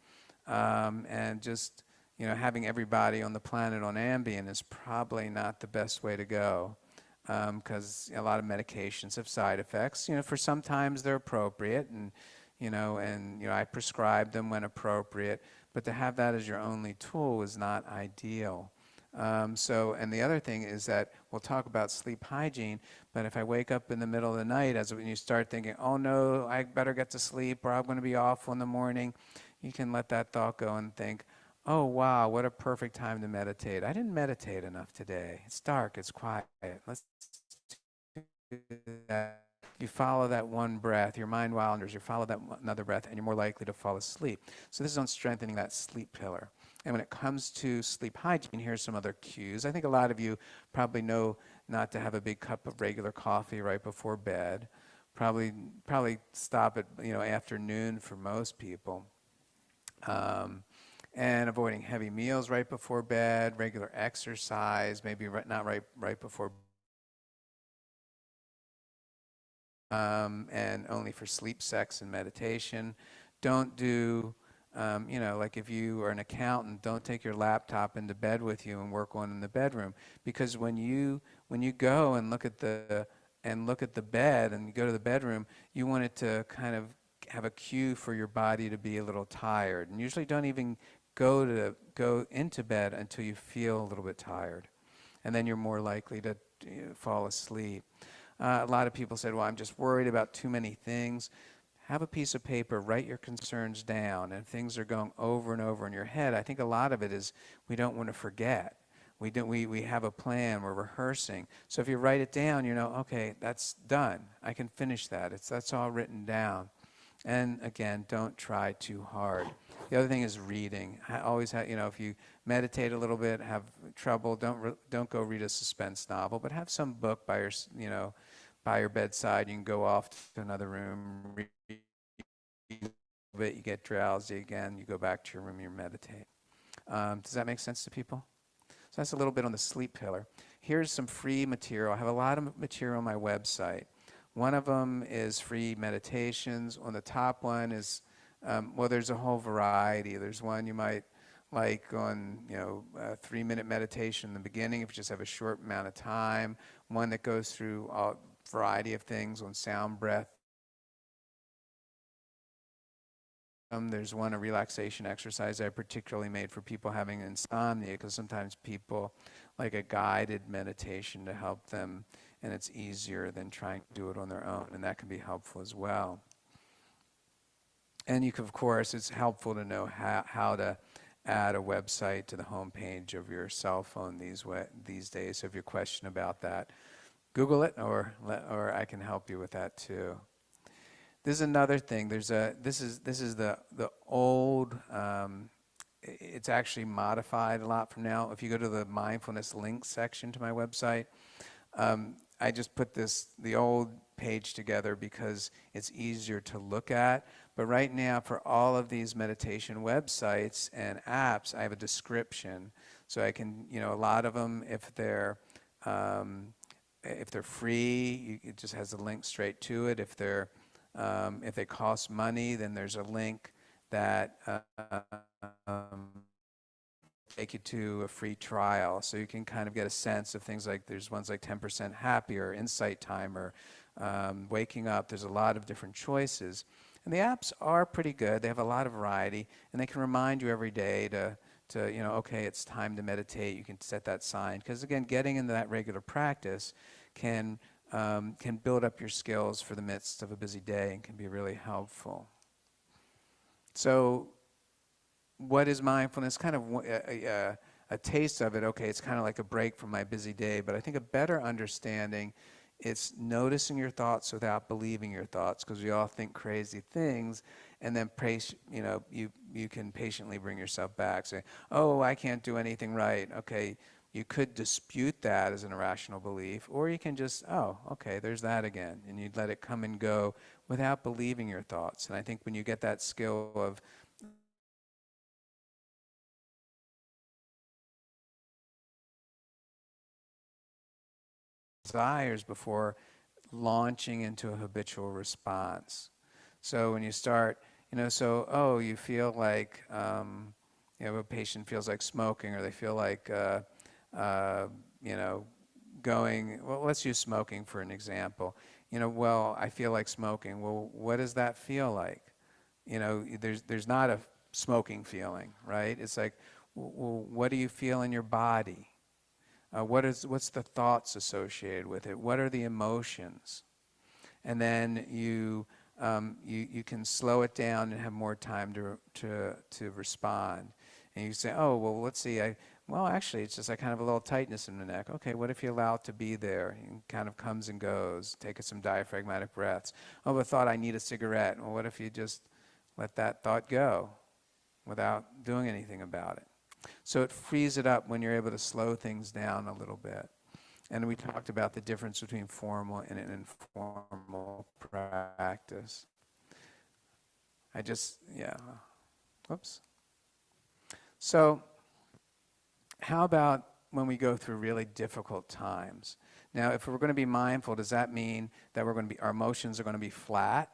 and just having everybody on the planet on Ambien is probably not the best way to go, because a lot of medications have side effects. For sometimes they're appropriate, and I prescribe them when appropriate, but to have that as your only tool is not ideal. And the other thing is that we'll talk about sleep hygiene, but if I wake up in the middle of the night, when you start thinking, oh no, I better get to sleep or I'm going to be awful in the morning, you can let that thought go and think, oh wow, what a perfect time to meditate. I didn't meditate enough today. It's dark, it's quiet. Let's do that. You follow that one breath, your mind wanders, you follow that another breath, and you're more likely to fall asleep. So this is on strengthening that sleep pillar. And when it comes to sleep hygiene, here's some other cues. I think a lot of you probably know not to have a big cup of regular coffee right before bed. Probably stop at afternoon for most people. And avoiding heavy meals right before bed, regular exercise, maybe not right before bed. And only for sleep, sex, and meditation. Don't do, like if you are an accountant, don't take your laptop into bed with you and work on in the bedroom, because when you go and look at the bed and you go to the bedroom, you want it to kind of have a cue for your body to be a little tired, and usually don't even go into bed until you feel a little bit tired, and then you're more likely to fall asleep. A lot of people said, well, I'm just worried about too many things. Have a piece of paper, write your concerns down, and things are going over and over in your head. I think a lot of it is we don't want to forget. We have a plan, we're rehearsing. So if you write it down, okay, that's done. I can finish that. That's all written down. And again, don't try too hard. The other thing is reading. I always have, if you meditate a little bit, have trouble, don't go read a suspense novel, but have some book by by your bedside. You can go off to another room, read a bit, you get drowsy again, you go back to your room, you meditate. Does that make sense to people? So that's a little bit on the sleep pillar. Here's some free material. I have a lot of material on my website. One of them is free meditations. On the top one is, there's a whole variety. There's one you might like on, a 3-minute meditation in the beginning if you just have a short amount of time. One that goes through a variety of things on sound, breath. There's one, a relaxation exercise I particularly made for people having insomnia, because sometimes people like a guided meditation to help them, and it's easier than trying to do it on their own, and that can be helpful as well. And you can, of course, it's helpful to know how to add a website to the home page of your cell phone these days. So if you have a question about that, Google it, or I can help you with that too. This is another thing. This is the old. It's actually modified a lot from now. If you go to the mindfulness links section to my website, I just put the old page together because it's easier to look at. But right now, for all of these meditation websites and apps, I have a description, so I can, a lot of them, if they're free, it just has a link straight to it. If they cost money, then there's a link that take you to a free trial, so you can kind of get a sense of things like, there's ones like 10% Happier, Insight Timer, Waking Up. There's a lot of different choices. And the apps are pretty good. They have a lot of variety, and they can remind you every day to okay, it's time to meditate. You can set that sign. Because again, getting into that regular practice can build up your skills for the midst of a busy day and can be really helpful. So what is mindfulness? Kind of a taste of it. Okay, it's kind of like a break from my busy day, but I think a better understanding, it's noticing your thoughts without believing your thoughts, because we all think crazy things, and then you can patiently bring yourself back. Say, oh, I can't do anything right. Okay, you could dispute that as an irrational belief, or you can just, oh, okay, there's that again, and you'd let it come and go without believing your thoughts. And I think when you get that skill of desires before launching into a habitual response. So when you start, you feel like, a patient feels like smoking, or they feel like, going, well, let's use smoking for an example. Well, I feel like smoking. Well, what does that feel like? There's not a smoking feeling, right? It's like, well, what do you feel in your body? What's the thoughts associated with it? What are the emotions? And then you can slow it down and have more time to respond. And you say, oh, well, let's see. Actually, it's just I kind of a little tightness in the neck. Okay, what if you allow it to be there? It kind of comes and goes. Take some diaphragmatic breaths. Oh, but thought I need a cigarette. Well, what if you just let that thought go without doing anything about it? So it frees it up when you're able to slow things down a little bit. And we talked about the difference between formal and an informal practice. Whoops. So how about when we go through really difficult times? Now, if we're going to be mindful, does that mean that our emotions are going to be flat?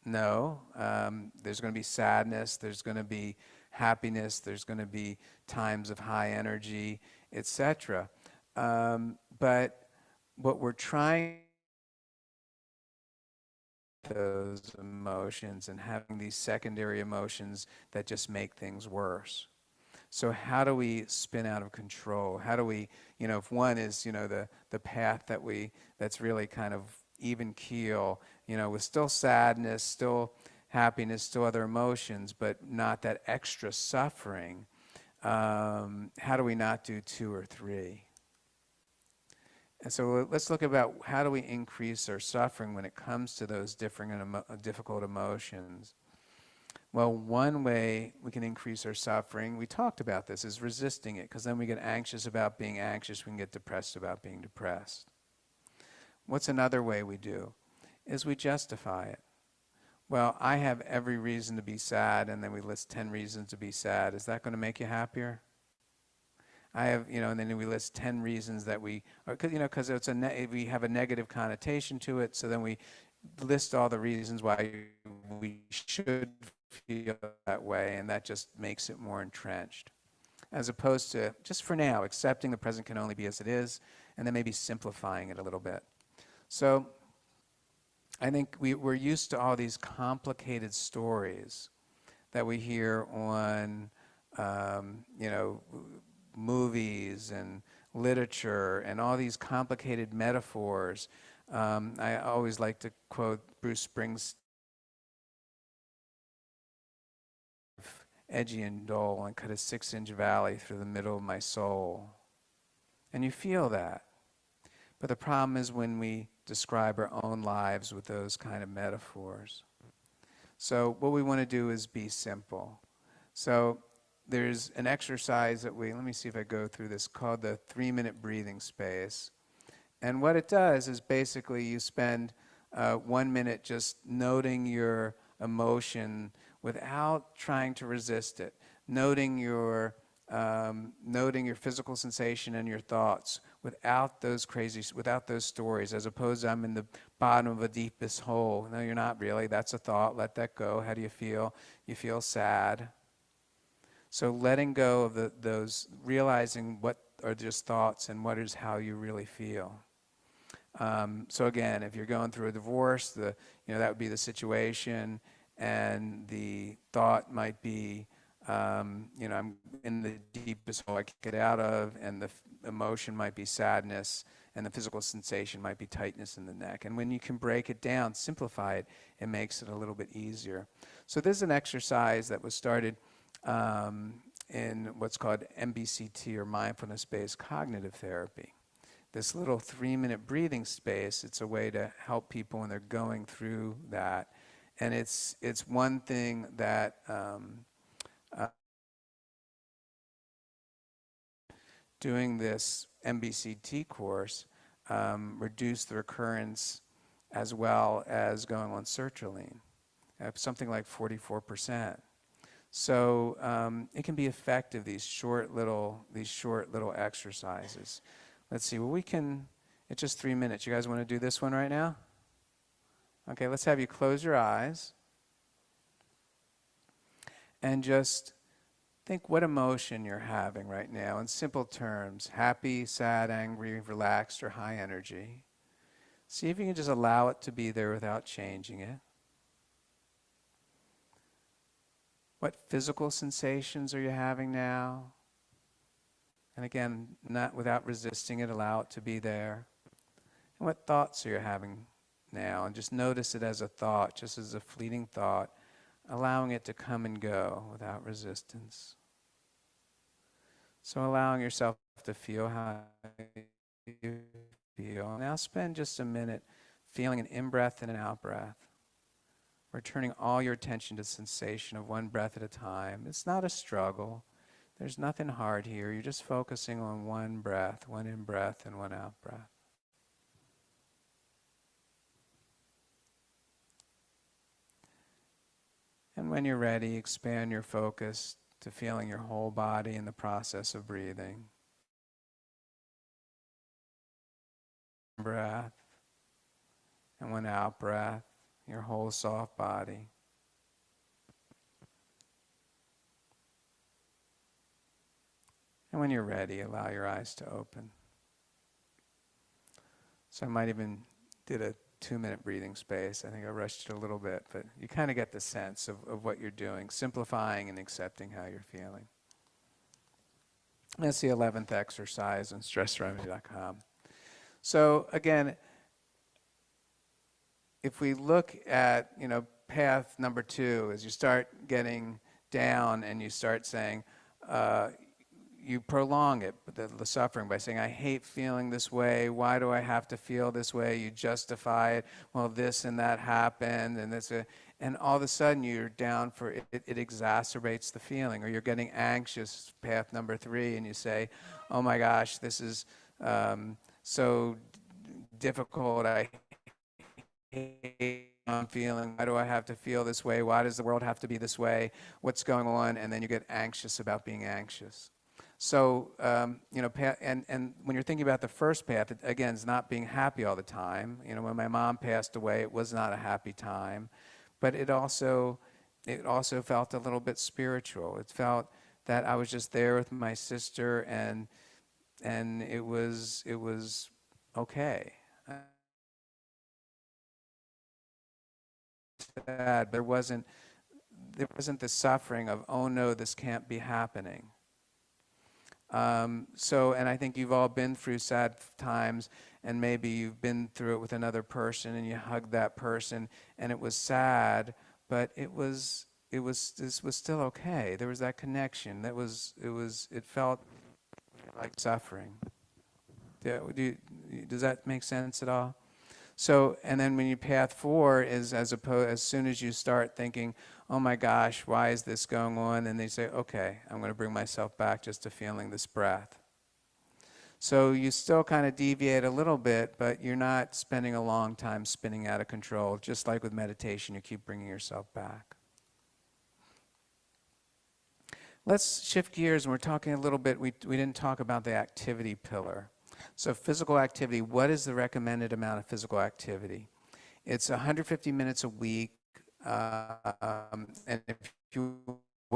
No. There's going to be sadness. There's going to be happiness. There's going to be times of high energy, etc. But what we're trying, those emotions and having these secondary emotions that just make things worse. So how do we spin out of control? How do we, if one is, the path that's really kind of even keel, with still sadness, still happiness, still other emotions, but not that extra suffering, how do we not do 2 or 3? And so let's look about how do we increase our suffering when it comes to those different difficult emotions. Well, one way we can increase our suffering, we talked about this, is resisting it, because then we get anxious about being anxious, we can get depressed about being depressed. What's another way we do? Is we justify it. Well, I have every reason to be sad, and then we list 10 reasons to be sad. Is that going to make you happier? I have, and then we list 10 reasons that because it's we have a negative connotation to it, so then we list all the reasons why we should feel that way, and that just makes it more entrenched. As opposed to, just for now, accepting the present can only be as it is, and then maybe simplifying it a little bit. So I think we're used to all these complicated stories that we hear on, movies and literature and all these complicated metaphors. I always like to quote Bruce Springsteen, edgy and dull, and cut a 6-inch valley through the middle of my soul. And you feel that. But the problem is when we describe our own lives with those kind of metaphors. So what we want to do is be simple. So there's an exercise that let me see if I go through this, called the 3-minute breathing space. And what it does is basically you spend 1 minute just noting your emotion without trying to resist it, noting your physical sensation and your thoughts without those stories, as opposed to I'm in the bottom of a deepest hole. No, you're not really. That's a thought. Let that go. How do you feel? You feel sad. So letting go of those, realizing what are just thoughts and what is how you really feel. So again, if you're going through a divorce, that would be the situation, and the thought might be, I'm in the deepest hole I can't get out of, and the emotion might be sadness, and the physical sensation might be tightness in the neck. And when you can break it down, simplify it, it makes it a little bit easier. So this is an exercise that was started in what's called MBCT, or mindfulness-based cognitive therapy. This little 3-minute breathing space, it's a way to help people when they're going through that. And it's one thing that doing this MBCT course reduced the recurrence, as well as going on sertraline, something like 44%. So it can be effective, these short little exercises. Let's see, it's just 3 minutes. You guys want to do this one right now? Okay, let's have you close your eyes and just think what emotion you're having right now in simple terms: happy, sad, angry, relaxed, or high energy. See if you can just allow it to be there without changing it. What physical sensations are you having now? And again, not without resisting it, allow it to be there. And what thoughts are you having now? And just notice it as a thought, just as a fleeting thought, allowing it to come and go without resistance. So allowing yourself to feel how you feel. Now spend just a minute feeling an in-breath and an out-breath. Returning all your attention to the sensation of one breath at a time. It's not a struggle. There's nothing hard here. You're just focusing on one breath, one in-breath and one out-breath. And when you're ready, expand your focus to feeling your whole body in the process of breathing. Breath and one out-breath, your whole soft body. And when you're ready, allow your eyes to open. So I might even did a 2-minute breathing space. I think I rushed it a little bit, but you kind of get the sense of what you're doing, simplifying and accepting how you're feeling. That's the 11th exercise on StressRemedy.com. So again, if we look at, path number 2, as you start getting down and you start saying, you prolong it, the suffering, by saying, I hate feeling this way. Why do I have to feel this way? You justify it. Well, this and that happened, and and all of a sudden you're down for it, it exacerbates the feeling, or you're getting anxious, path number 3, and you say, oh my gosh, this is so difficult, I hate I'm feeling, why do I have to feel this way, why does the world have to be this way, what's going on, and then you get anxious about being anxious. So, and when you're thinking about the first path, it, again, is not being happy all the time. When my mom passed away, it was not a happy time, but it also felt a little bit spiritual. It felt that I was just there with my sister, and it was okay. Sad, but there wasn't the suffering of, oh no, this can't be happening. And I think you've all been through sad times, and maybe you've been through it with another person, and you hugged that person, and it was sad, but this was still okay. There was that connection. It felt like suffering. Yeah, does that make sense at all? So, and then when you path 4 is as soon as you start thinking, oh my gosh, why is this going on? And they say, okay, I'm going to bring myself back just to feeling this breath. So you still kind of deviate a little bit, but you're not spending a long time spinning out of control. Just like with meditation, you keep bringing yourself back. Let's shift gears, and we're talking a little bit, we didn't talk about the activity pillar. So physical activity, what is the recommended amount of physical activity? It's 150 minutes a week, and if you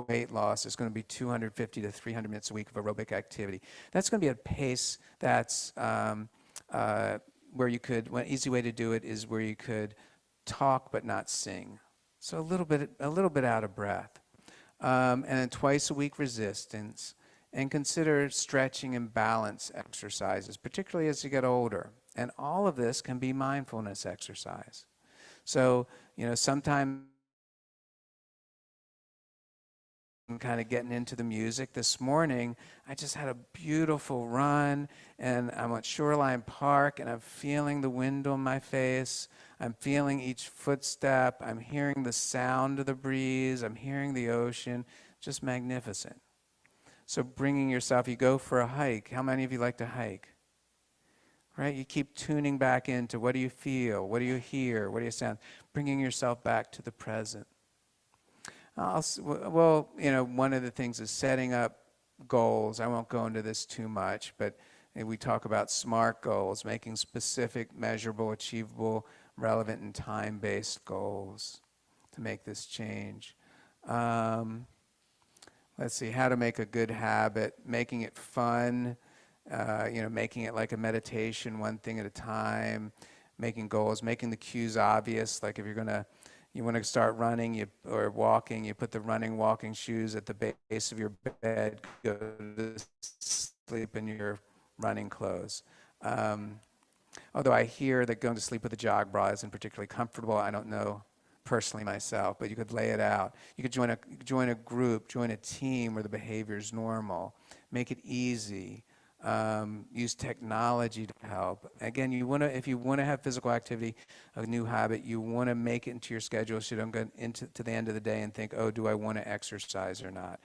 weight loss, it's going to be 250 to 300 minutes a week of aerobic activity. That's going to be a pace that's where you could, one easy way to do it is where you could talk but not sing. So a little bit out of breath. And then twice a week resistance. And consider stretching and balance exercises, particularly as you get older. And all of this can be mindfulness exercise. So, sometimes I'm kind of getting into the music. This morning, I just had a beautiful run, and I'm at Shoreline Park, and I'm feeling the wind on my face. I'm feeling each footstep. I'm hearing the sound of the breeze. I'm hearing the ocean. Just magnificent. So bringing yourself, you go for a hike. How many of you like to hike? Right? You keep tuning back into what do you feel? What do you hear? What do you sound? Bringing yourself back to the present. One of the things is setting up goals. I won't go into this too much, but we talk about SMART goals, making specific, measurable, achievable, relevant, and time-based goals to make this change. Let's see, how to make a good habit, making it fun, making it like a meditation, one thing at a time, making goals, making the cues obvious, like if you want to start running or walking, you put the walking shoes at the base of your bed, go to sleep in your running clothes. Although I hear that going to sleep with a jog bra isn't particularly comfortable, I don't know personally myself, but you could lay it out. You could join a group, join a team where the behavior is normal. Make it easy. Use technology to help. Again, if you want to have physical activity, a new habit, you want to make it into your schedule so you don't go to the end of the day and think, oh, do I want to exercise or not?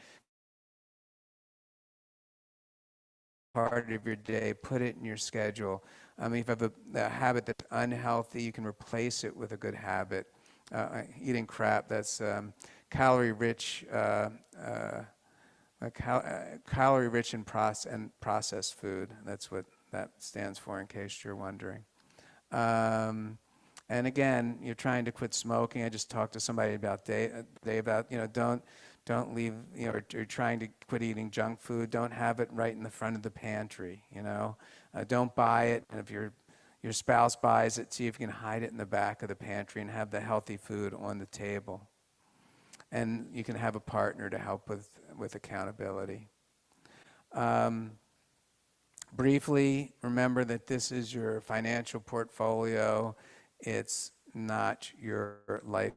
Part of your day, put it in your schedule. If you have a habit that's unhealthy, you can replace it with a good habit. Eating crap that's calorie-rich, calorie-rich and processed food. That's what that stands for, in case you're wondering. And again, you're trying to quit smoking. I just talked to somebody about don't leave, or trying to quit eating junk food. Don't have it right in the front of the pantry. Don't buy it, and if your spouse buys it, see if you can hide it in the back of the pantry and have the healthy food on the table. And you can have a partner to help with accountability. Briefly, remember that this is your financial portfolio. It's not your life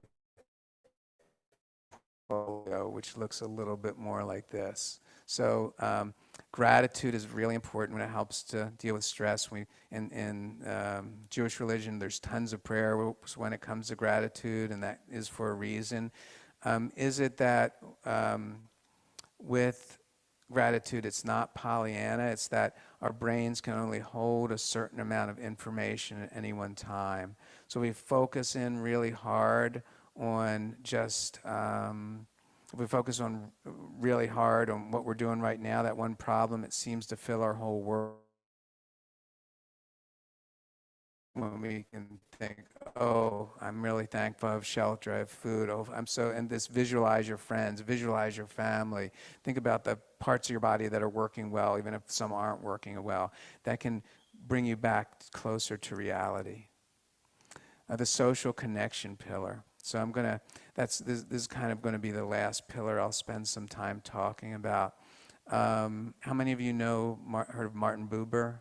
portfolio, which looks a little bit more like this. So Gratitude is really important when it helps to deal with stress. In Jewish religion, there's tons of prayer when it comes to gratitude, and that is for a reason. Is it that with gratitude, it's not Pollyanna, it's that our brains can only hold a certain amount of information at any one time. So we focus in really hard on just, if we focus on really hard on what we're doing right now, that one problem, it seems to fill our whole world. When we can think, oh, I'm really thankful I have shelter, I have food, oh, and this visualize your friends, visualize your family. Think about the parts of your body that are working well, even if some aren't working well. That can bring you back closer to reality. The social connection pillar. So this is kind of going to be the last pillar I'll spend some time talking about. How many of you heard of Martin Buber?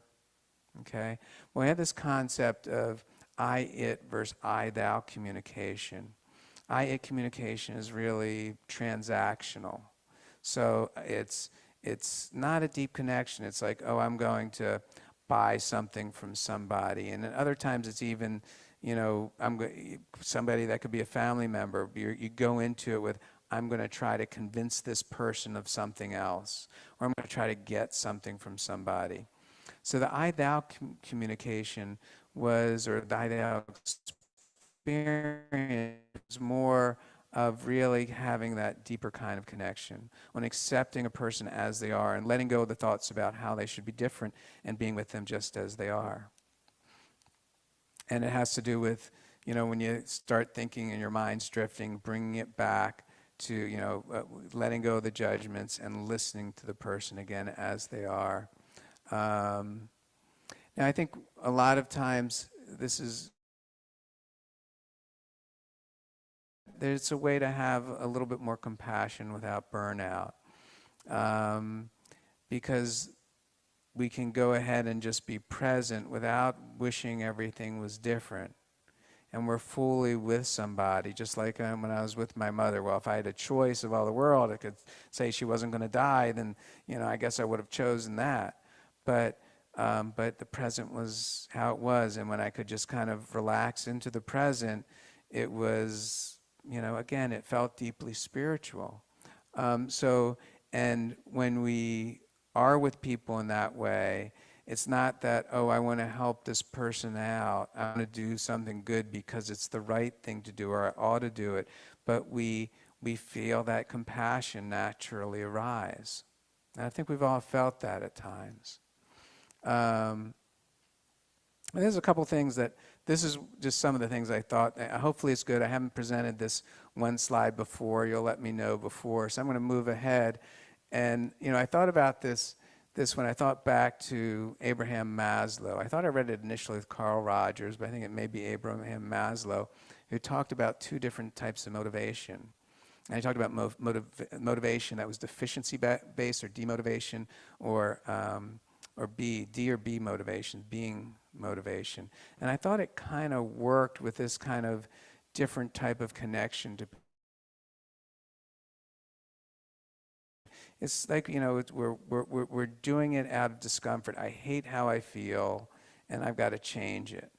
Okay. Well, we have this concept of I-it versus I-thou communication. I-it communication is really transactional. So it's not a deep connection. It's like, oh, I'm going to buy something from somebody. And at other times it's even, somebody that could be a family member. You go into it with, I'm going to try to convince this person of something else, or I'm going to try to get something from somebody. So the I-thou communication or the I-thou experience was more of really having that deeper kind of connection, on accepting a person as they are and letting go of the thoughts about how they should be different and being with them just as they are. And it has to do with, when you start thinking and your mind's drifting, bringing it back to, letting go of the judgments and listening to the person again as they are. Now, I think a lot of times there's a way to have a little bit more compassion without burnout, because we can go ahead and just be present without wishing everything was different. And we're fully with somebody, just like when I was with my mother. Well, if I had a choice of all the world, I could say she wasn't going to die, then, I guess I would have chosen that. But the present was how it was, and when I could just kind of relax into the present, it was, again, it felt deeply spiritual. And when we are with people in that way, it's not that, oh, I want to help this person out, I want to do something good because it's the right thing to do, or I ought to do it, but we feel that compassion naturally arise. And I think we've all felt that at times. There's a couple things this is just some of the things I thought. Hopefully it's good. I haven't presented this one slide before. You'll let me know before. So I'm going to move ahead. And, I thought about this when I thought back to Abraham Maslow. I thought I read it initially with Carl Rogers, but I think it may be Abraham Maslow, who talked about two different types of motivation. And he talked about motivation that was deficiency-based or demotivation, or D or B motivation, being motivation. And I thought it kind of worked with this kind of different type of connection to. It's like, we're doing it out of discomfort. I hate how I feel, and I've got to change it.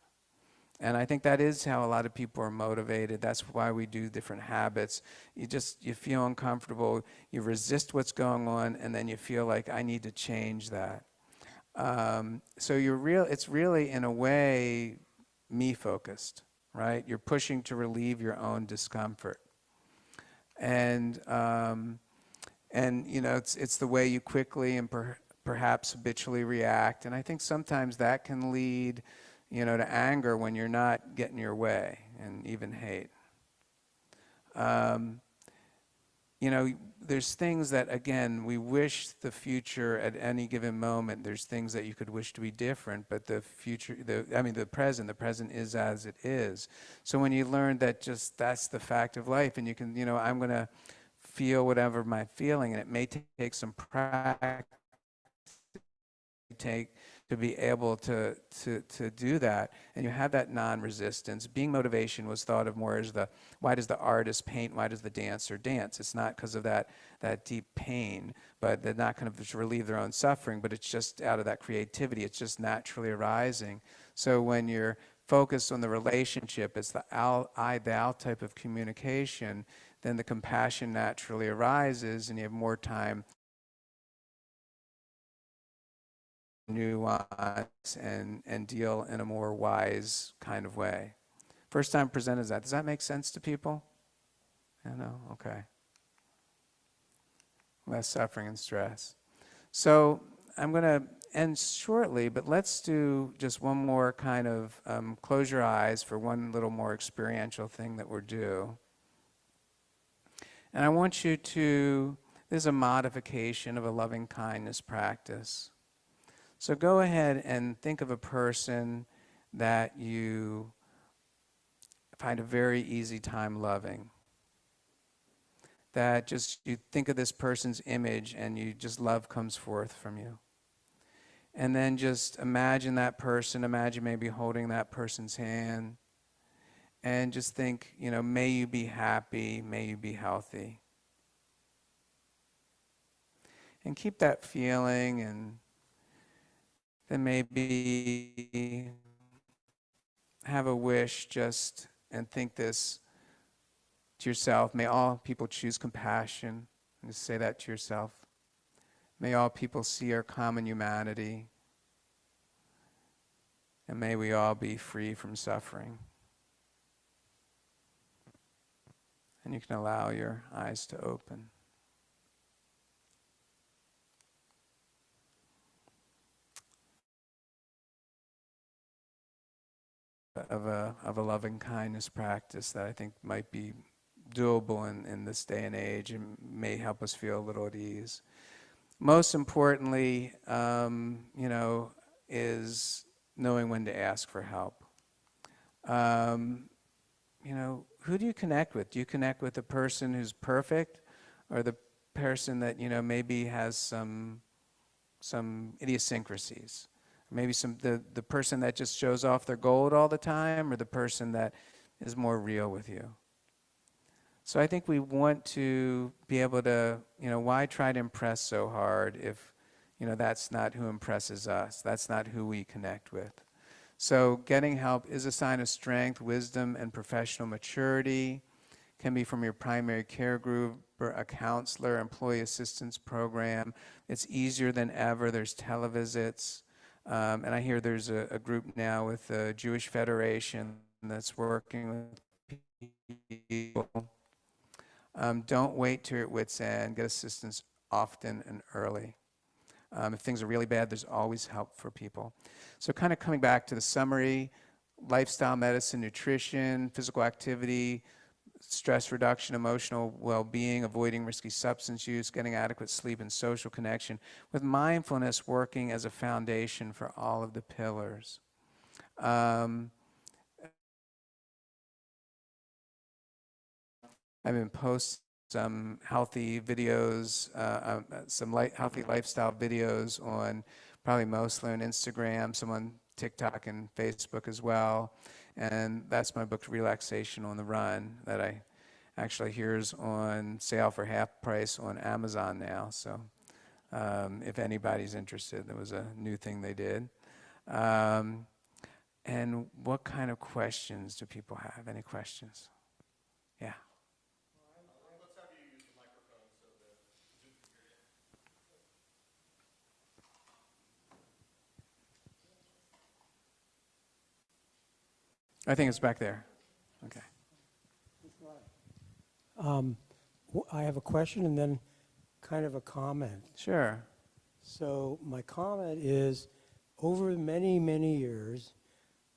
And I think that is how a lot of people are motivated. That's why we do different habits. You feel uncomfortable, you resist what's going on, and then you feel like, I need to change that. So it's really, in a way, me-focused, right? You're pushing to relieve your own discomfort. And it's the way you quickly and perhaps habitually react. And I think sometimes that can lead, to anger when you're not getting your way, and even hate. There's things that, again, we wish the future at any given moment, there's things that you could wish to be different, but the present is as it is. So when you learn that that's the fact of life, and you can, I'm going to feel whatever I'm feeling, and it may take some practice, take to be able to do that, and you have that non-resistance. Being motivation was thought of more as why does the artist paint, why does the dancer dance? It's not because of that deep pain, but they're not going to relieve their own suffering, but it's just out of that creativity. It's just naturally arising. So when you're focused on the relationship, it's the I-thou type of communication, then the compassion naturally arises, and you have more time nuance and deal in a more wise kind of way. First time presented that. Does that make sense to people? Yeah, no? Okay. Less suffering and stress. So I'm going to end shortly, but let's do just one more kind of close your eyes for one little more experiential thing that we're due. And I want you to, this is a modification of a loving kindness practice. So go ahead and think of a person that you find a very easy time loving. That just, you think of this person's image and you just, love comes forth from you. And then just imagine that person, imagine maybe holding that person's hand, and just think, may you be happy, may you be healthy. And keep that feeling, and then maybe have a wish just, and think this to yourself. May all people choose compassion. And just say that to yourself. May all people see our common humanity. And may we all be free from suffering. And you can allow your eyes to open. Of a loving kindness practice that I think might be doable in this day and age, and may help us feel a little at ease. Most importantly, is knowing when to ask for help. Who do you connect with? Do you connect with the person who's perfect, or the person that maybe has some idiosyncrasies? Maybe the person that just shows off their gold all the time, or the person that is more real with you. So I think we want to be able to, why try to impress so hard if, that's not who impresses us. That's not who we connect with. So getting help is a sign of strength, wisdom, and professional maturity. Can be from your primary care group, or a counselor, employee assistance program. It's easier than ever. There's televisits. And I hear there's a group now with the Jewish Federation that's working with people. Don't wait till your wit's end. Get assistance often and early. If things are really bad, there's always help for people. So kind of coming back to the summary, lifestyle medicine, nutrition, physical activity, stress reduction, emotional well-being, avoiding risky substance use, getting adequate sleep, and social connection, with mindfulness working as a foundation for all of the pillars. I've been posting some healthy videos, some healthy lifestyle videos on probably mostly on Instagram, some on TikTok and Facebook as well. And that's my book, Relaxation on the Run, that I actually here's on sale for half price on Amazon now. So if anybody's interested, there was a new thing they did. And what kind of questions do people have? Any questions? Yeah. Let's have you use the microphone so that Zoom can hear you. I think it's back there. Okay. I have a question and then kind of a comment. Sure. So my comment is, over many, many years,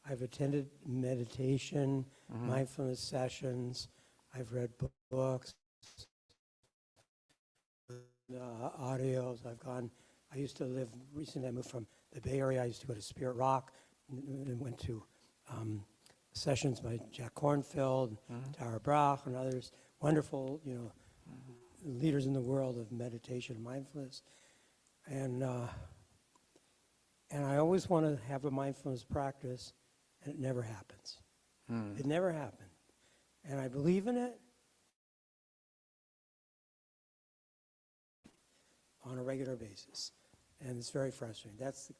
I've attended meditation, mindfulness sessions, I've read books, audios, I used to live, recently I moved from the Bay Area, I used to go to Spirit Rock, and went to sessions by Jack Kornfield, Tara Brach, and others, wonderful, leaders in the world of meditation and mindfulness. And And I always want to have a mindfulness practice, and it never happens. It never happened. And I believe in it on a regular basis. And it's very frustrating. That's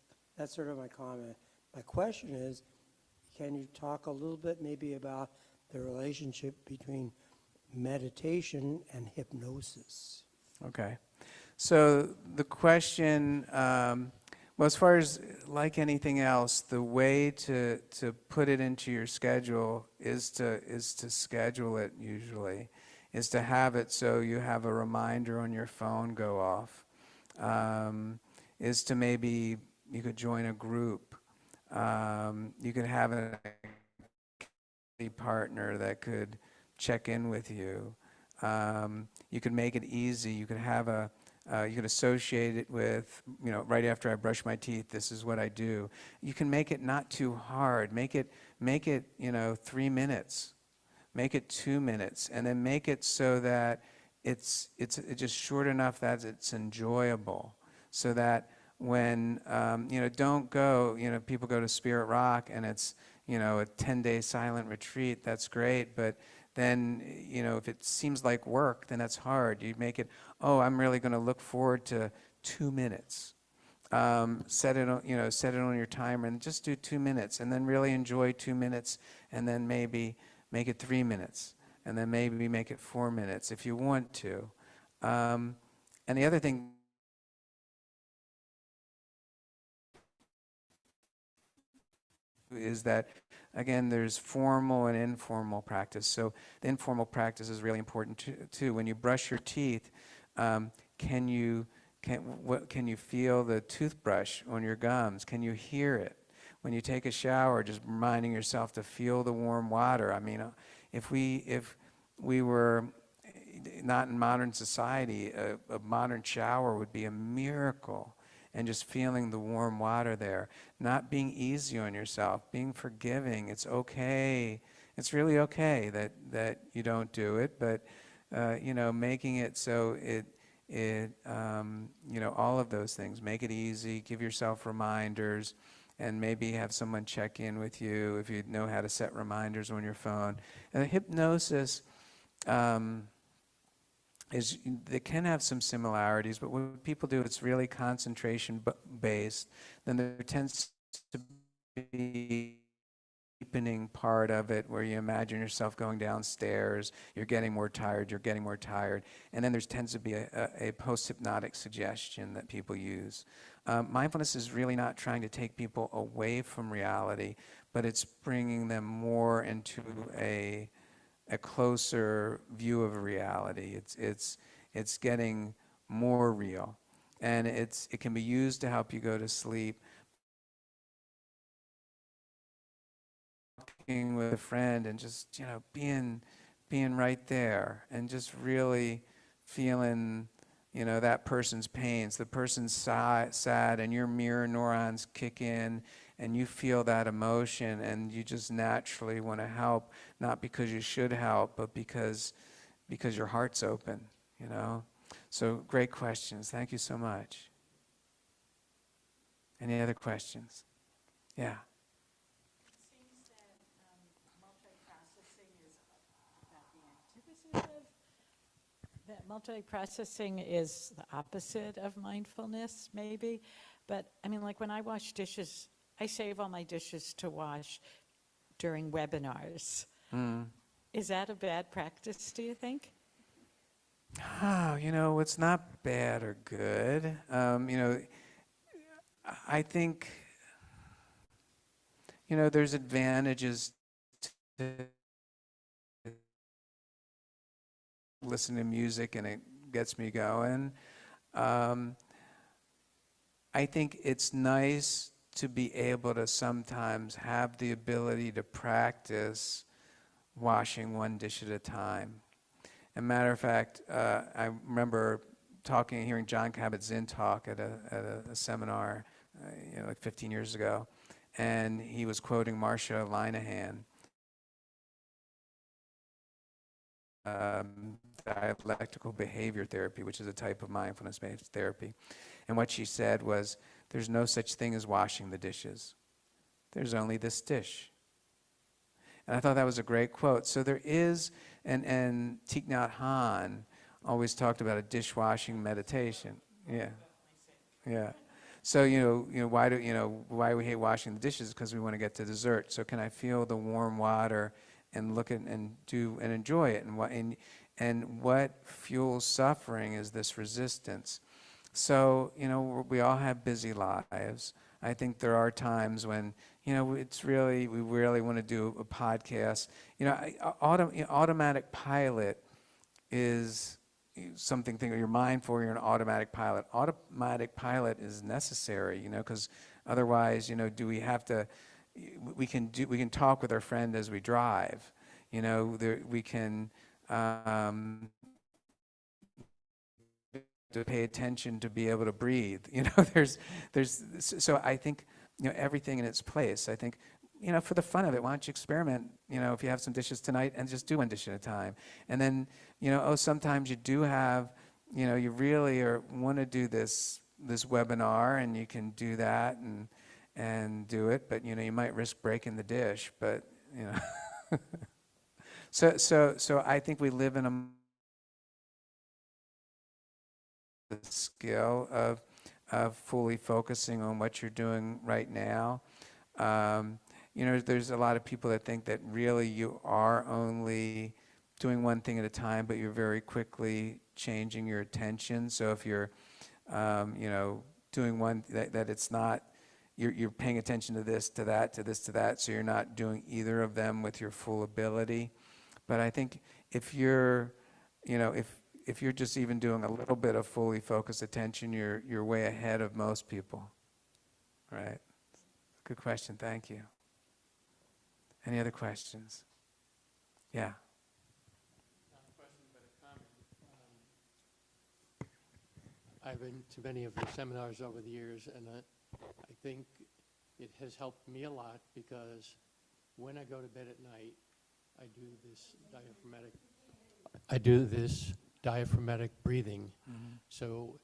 sort of my comment. My question is, can you talk a little bit maybe about the relationship between meditation and hypnosis? Okay. So the question, well, as far as like anything else, the way to put it into your schedule is to schedule it usually, is to have it so you have a reminder on your phone go off, is to maybe you could join a group. You could have a partner that could check in with you. You could make it easy. You could have you could associate it with, right after I brush my teeth, this is what I do. You can make it not too hard. Make it 3 minutes. Make it 2 minutes, and then make it so that it's just short enough that it's enjoyable, so that when don't go. People go to Spirit Rock and it's a 10-day silent retreat. That's great, but then, if it seems like work, then that's hard. You make it, I'm really going to look forward to 2 minutes. Set it on your timer and just do 2 minutes, and then really enjoy 2 minutes, and then maybe make it 3 minutes, and then maybe make it 4 minutes if you want to. And the other thing is that, again, there's formal and informal practice. So the informal practice is really important too. When you brush your teeth, can you feel the toothbrush on your gums? Can you hear it? When you take a shower, just reminding yourself to feel the warm water. I mean, if we were not in modern society, a modern shower would be a miracle. And just feeling the warm water there, not being easy on yourself, being forgiving. It's okay. It's really okay that you don't do it, but making it so all of those things. Make it easy. Give yourself reminders, and maybe have someone check in with you if you know how to set reminders on your phone. And hypnosis. They can have some similarities, but what people do, it's really concentration-based. Then there tends to be a deepening part of it where you imagine yourself going downstairs, you're getting more tired, and then there tends to be a post-hypnotic suggestion that people use. Mindfulness is really not trying to take people away from reality, but it's bringing them more into a closer view of reality. It's getting more real, and it can be used to help you go to sleep. Talking with a friend and just being right there and just really feeling that person's pains. The person's sad, and your mirror neurons kick in, and you feel that emotion, and you just naturally want to help, not because you should help, but because your heart's open, So great questions. Thank you so much. Any other questions? Yeah. It seems that multiprocessing is about the antithesis of that. Multiprocessing is the opposite of mindfulness, maybe. But I mean, like when I wash dishes, I save all my dishes to wash during webinars. Is that a bad practice, do you think? It's not bad or good. I think, there's advantages to listen to music, and it gets me going. I think it's nice to be able to sometimes have the ability to practice washing one dish at a time. As a matter of fact, I remember hearing John Kabat-Zinn talk at a seminar, like 15 years ago, and he was quoting Marsha Linehan. dialectical behavior therapy, which is a type of mindfulness-based therapy. And what she said was, there's no such thing as washing the dishes. There's only this dish. And I thought that was a great quote. So there is, and Thich Nhat Hanh always talked about a dishwashing meditation. Yeah, yeah. So why we hate washing the dishes? Because we want to get to dessert. So can I feel the warm water and look at and enjoy it? And what fuels suffering is this resistance. So we all have busy lives. I think there are times when we really want to do a podcast. Automatic pilot is something you're mindful. You're an automatic pilot. Automatic pilot is necessary, because otherwise, do we have to? We can talk with our friend as we drive. We can. To pay attention to be able to breathe. So I think everything in its place. I think for the fun of it, why don't you experiment? If you have some dishes tonight, and just do one dish at a time. And then sometimes you do have you really want to do this webinar, and you can do that and do it, but you might risk breaking the dish. But so I think we live in a skill of fully focusing on what you're doing right now. There's a lot of people that think that really you are only doing one thing at a time, but you're very quickly changing your attention. So if you're, doing one, that it's not, you're paying attention to this, to that, to this, to that, so you're not doing either of them with your full ability. But I think if you're, if you're just even doing a little bit of fully focused attention, you're way ahead of most people, right? Good question, thank you. Any other questions? Yeah. Not a question, but a comment. I've been to many of your seminars over the years, and I think it has helped me a lot, because when I go to bed at night, I do this diaphragmatic breathing. Mm-hmm. So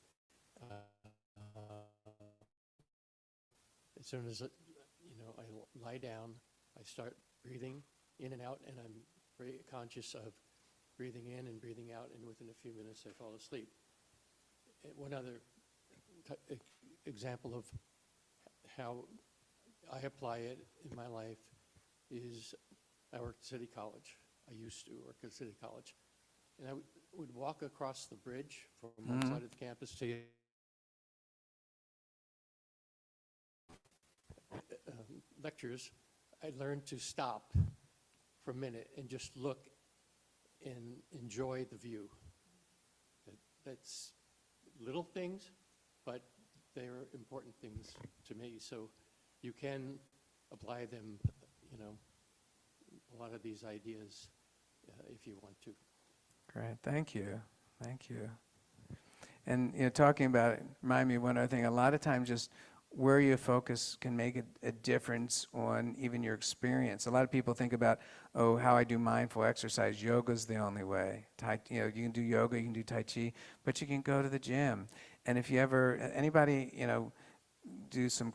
as soon as I lie down, I start breathing in and out, and I'm very conscious of breathing in and breathing out, and within a few minutes I fall asleep. One other example of how I apply it in my life is I worked at City College. I used to work at City College. And I would walk across the bridge from one side of the campus to the lectures. I learned to stop for a minute and just look and enjoy the view. That's little things, but they're important things to me. So you can apply them, a lot of these ideas if you want to. Great, thank you. And talking about it, remind me of one other thing. A lot of times just where you focus can make a difference on even your experience. A lot of people think about, how I do mindful exercise. Yoga's the only way. You can do yoga, you can do Tai Chi, but you can go to the gym. And if you ever, anybody, do some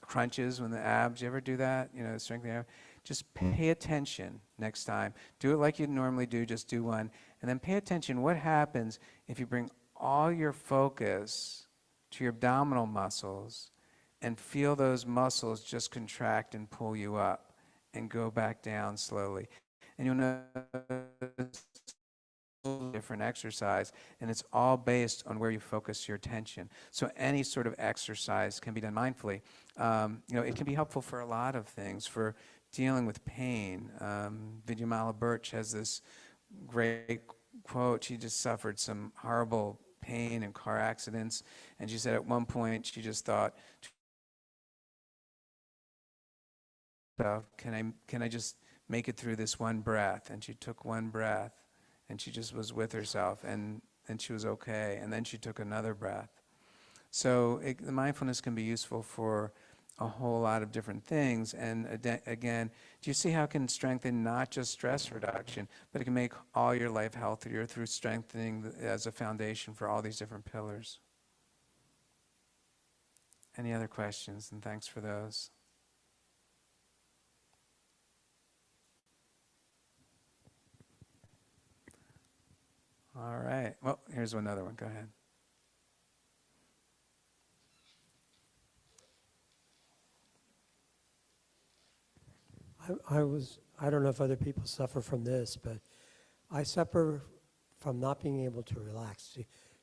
crunches when the abs, you ever do that? Strengthening abs? Just pay attention next time. Do it like you normally do, just do one. And then pay attention what happens if you bring all your focus to your abdominal muscles and feel those muscles just contract and pull you up and go back down slowly. And you'll notice different exercise, and it's all based on where you focus your attention. So any sort of exercise can be done mindfully. It can be helpful for a lot of things, for dealing with pain. Vidyamala Birch has this great quote. She just suffered some horrible pain and car accidents, and she said at one point she just thought, can I just make it through this one breath? And she took one breath, and she just was with herself, and she was okay, and then she took another breath. So the mindfulness can be useful for a whole lot of different things. And again, do you see how it can strengthen not just stress reduction, but it can make all your life healthier through strengthening as a foundation for all these different pillars? Any other questions? And thanks for those. All right. Well, here's another one. Go ahead. I don't know if other people suffer from this, but I suffer from not being able to relax,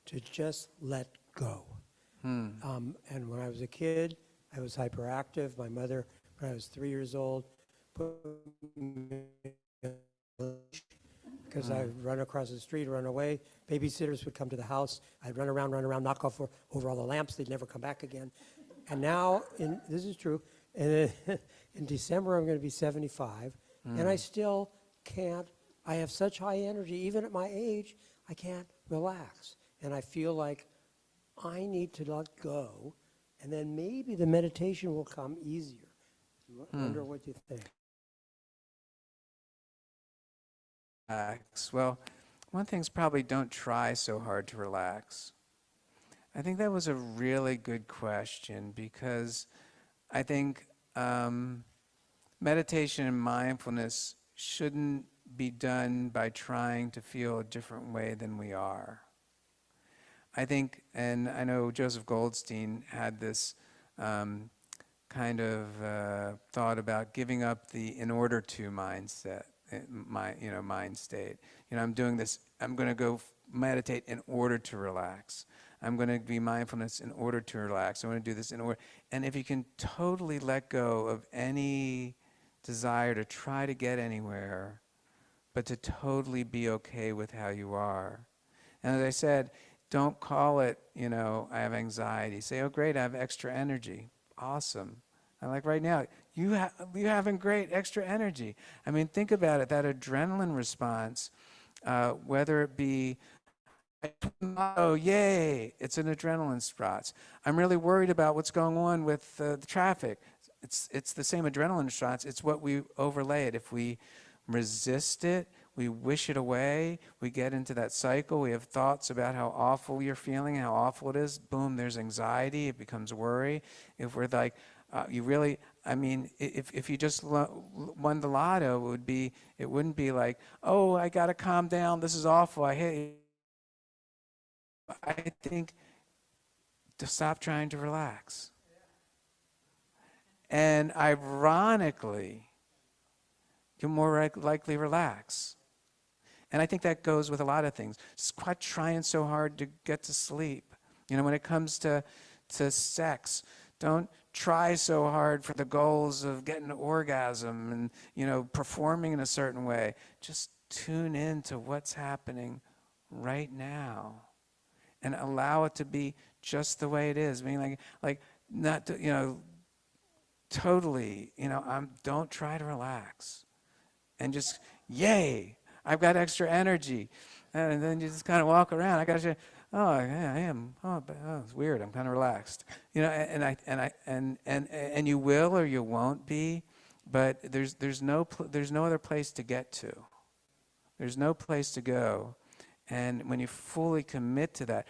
to just let go. And when I was a kid, I was hyperactive. My mother, when I was 3 years old, put me because I'd run across the street, run away. Babysitters would come to the house. I'd run around, knock off over all the lamps. They'd never come back again. And now, this is true, and in December I'm going to be 75, and I still can't. I have such high energy, even at my age, I can't relax. And I feel like I need to let go, and then maybe the meditation will come easier. I wonder what you think. Relax. Well, one thing's probably don't try so hard to relax. I think that was a really good question, because I think meditation and mindfulness shouldn't be done by trying to feel a different way than we are. I think, and I know Joseph Goldstein had this kind of thought about giving up the in order to mindset. Mind state. I'm doing this. I'm going to go meditate in order to relax. I'm going to be mindfulness in order to relax. I want to do this in order. And if you can totally let go of any desire to try to get anywhere, but to totally be okay with how you are. And as I said, don't call it, I have anxiety. Say, oh, great, I have extra energy. Awesome. And like right now, you're having great extra energy. I mean, think about it, that adrenaline response, whether it be, oh, yay, it's an adrenaline response. I'm really worried about what's going on with the traffic. It's the same adrenaline response. It's what we overlay it. If we resist it, we wish it away, we get into that cycle, we have thoughts about how awful you're feeling, how awful it is, boom, there's anxiety, it becomes worry. If we're like, if you just won the lotto, it wouldn't be like, oh, I got to calm down, this is awful, I hate. I think to stop trying to relax. And ironically, you'll more likely relax. And I think that goes with a lot of things. Quit trying so hard to get to sleep. When it comes to sex, don't try so hard for the goals of getting an orgasm and, performing in a certain way. Just tune in to what's happening right now and allow it to be just the way it is. I mean, like not to, totally, don't try to relax. And just, yay, I've got extra energy. And then you just kind of walk around. I got to say, oh, yeah, I am. Oh, it's weird. I'm kind of relaxed. And you will or you won't be, but there's no other place to get to. There's no place to go. And when you fully commit to that,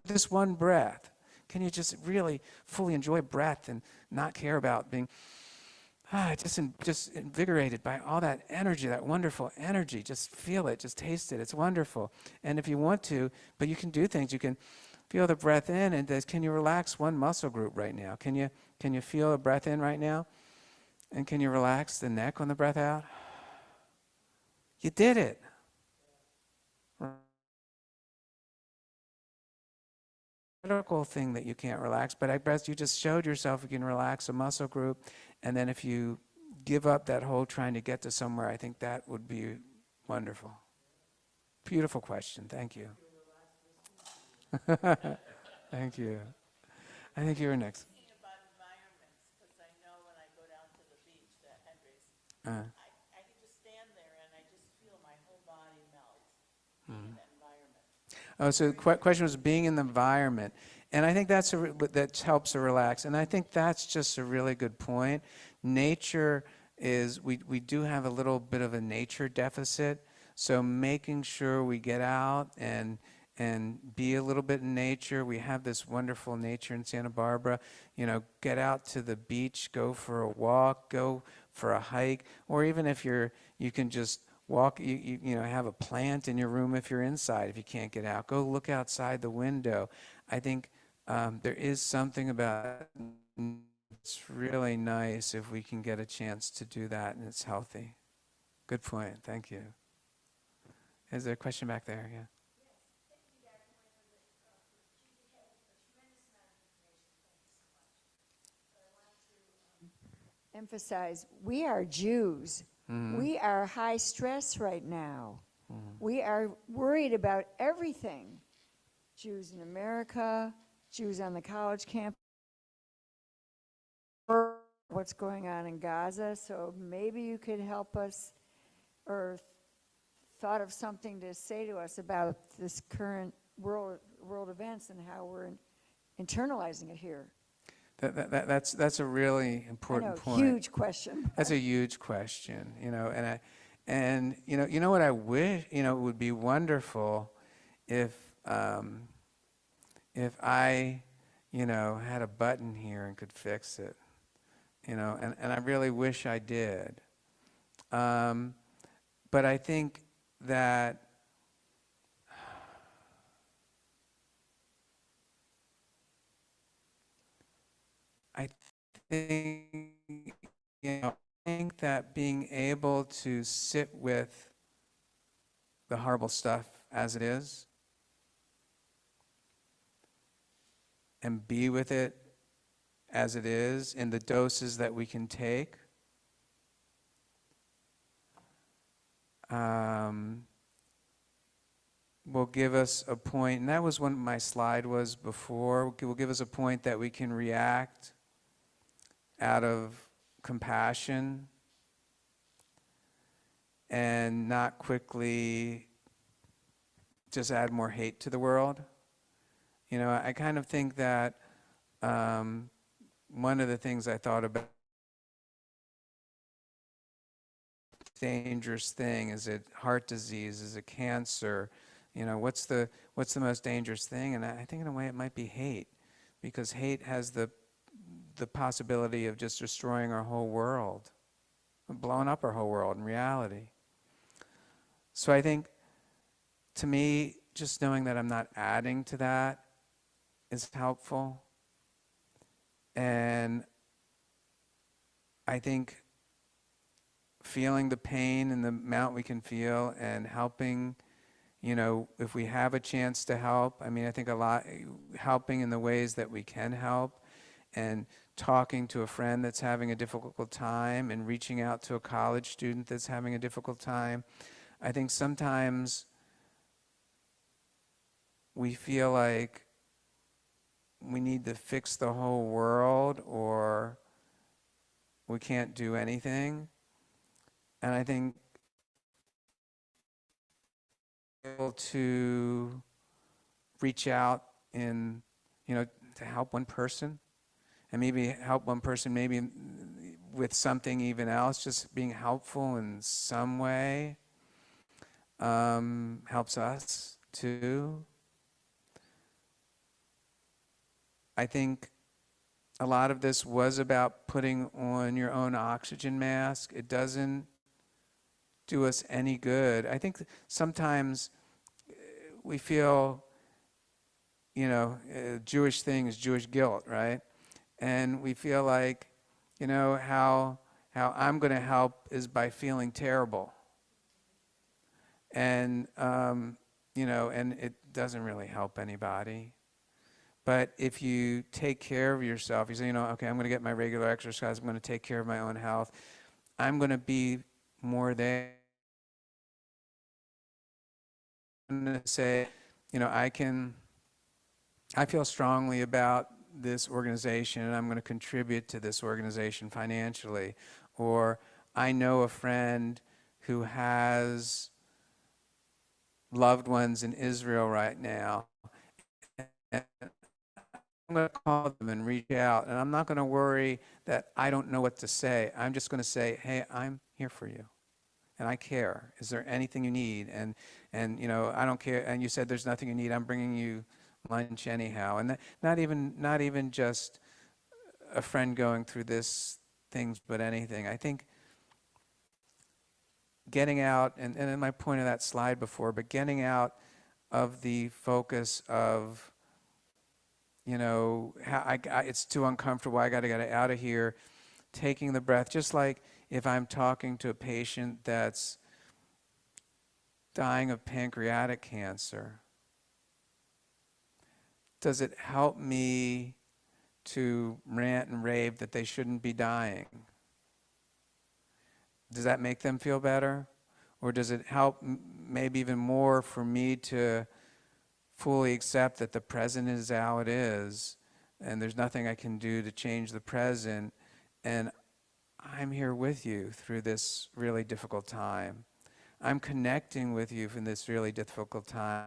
this one breath, can you just really fully enjoy breath and not care about being just invigorated by all that energy, that wonderful energy. Just feel it, just taste it. It's wonderful. And if you want to, but you can do things. You can feel the breath in, and can you relax one muscle group right now? Can you feel the breath in right now? And can you relax the neck on the breath out? You did it. Critical thing that you can't relax, but I guess you just showed yourself you can relax a muscle group, and then if you give up that whole trying to get to somewhere, I think that would be wonderful. Beautiful question. Thank you. Thank you. I think you're next. Thinking about environments, because I know when I go down to the beach, the Hendricks, I can just stand there and I just feel my whole body melt in that environment. Oh, so the question was being in the environment. And I think that helps to relax. And I think that's just a really good point. Nature is, we do have a little bit of a nature deficit. So making sure we get out and be a little bit in nature. We have this wonderful nature in Santa Barbara. You know, get out to the beach, go for a walk, go for a hike, or even if you can just walk, you know, have a plant in your room if you're inside, if you can't get out. Go look outside the window. I think there is something about it's really nice if we can get a chance to do that and it's healthy. Good point. Thank you. Is there a question back there? Yeah. Emphasize, we are Jews. We are high stress right now. We are worried about everything. Jews in America, Jews on the college campus, what's going on in Gaza. So maybe you could help us or thought of something to say to us about this current world events and how we're internalizing it here. That's a really important point. Huge question. That's a huge question, you know, and you know what I wish, you know, it would be wonderful if I, you know, had a button here and could fix it, you know, and I really wish I did. But I think that I think that being able to sit with the horrible stuff as it is and be with it as it is in the doses that we can take will give us a point, and that was what my slide was before, will give us a point that we can react out of compassion and not quickly just add more hate to the world. You know, I kind of think that one of the things I thought about dangerous thing, is it heart disease, is it cancer, you know, what's the most dangerous thing? And I think in a way it might be hate, because hate has the possibility of just destroying our whole world, blowing up our whole world in reality. So I think, to me, just knowing that I'm not adding to that is helpful. And I think feeling the pain and the amount we can feel and helping, you know, if we have a chance to help, I mean, I think a lot, helping in the ways that we can help, and talking to a friend that's having a difficult time and reaching out to a college student that's having a difficult time. I think sometimes we feel like we need to fix the whole world or we can't do anything. And I think able to reach out in, you know, to help one person, and maybe help one person maybe with something even else, just being helpful in some way helps us too. I think a lot of this was about putting on your own oxygen mask. It doesn't do us any good. I think sometimes we feel, you know, Jewish thing is Jewish guilt, right? And we feel like, you know, how I'm going to help is by feeling terrible. And, you know, and it doesn't really help anybody. But if you take care of yourself, you say, you know, okay, I'm going to get my regular exercise, I'm going to take care of my own health, I'm going to be more there. I'm going to say, you know, I feel strongly about this organization and I'm going to contribute to this organization financially. Or I know a friend who has loved ones in Israel right now, and going to call them and reach out, and I'm not going to worry that I don't know what to say. I'm just going to say, hey, I'm here for you, and I care. Is there anything you need? And you know, I don't care. And you said there's nothing you need. I'm bringing you lunch anyhow. And not even just a friend going through this things, but anything. I think getting out, and I pointed that slide before, but getting out of the focus of, you know, how it's too uncomfortable, I got to get out of here, taking the breath, just like if I'm talking to a patient that's dying of pancreatic cancer, does it help me to rant and rave that they shouldn't be dying? Does that make them feel better? Or does it help maybe even more for me to fully accept that the present is how it is and there's nothing I can do to change the present, and I'm here with you through this really difficult time. I'm connecting with you in this really difficult time.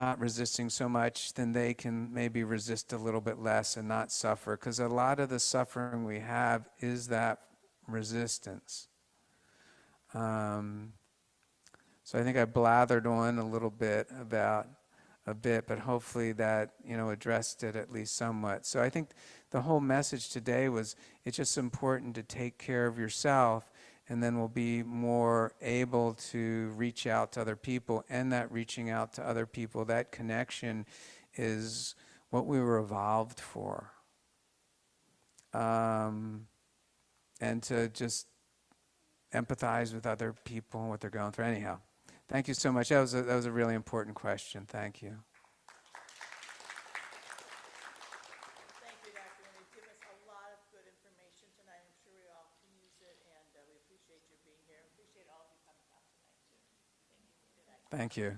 Not resisting so much, then they can maybe resist a little bit less and not suffer, because a lot of the suffering we have is that resistance. So I think I blathered on a little bit about a bit, but hopefully that, you know, addressed it at least somewhat. So I think the whole message today was it's just important to take care of yourself, and then we'll be more able to reach out to other people. And that reaching out to other people, that connection is what we were evolved for. And to just empathize with other people and what they're going through. Anyhow, thank you so much. That was a really important question. Thank you. Thank you, Dr. Winter. You've given us a lot of good information tonight. I'm sure we all can use it, and we appreciate you being here. Appreciate all of you coming out tonight, too. Thank you. Good night. Thank you.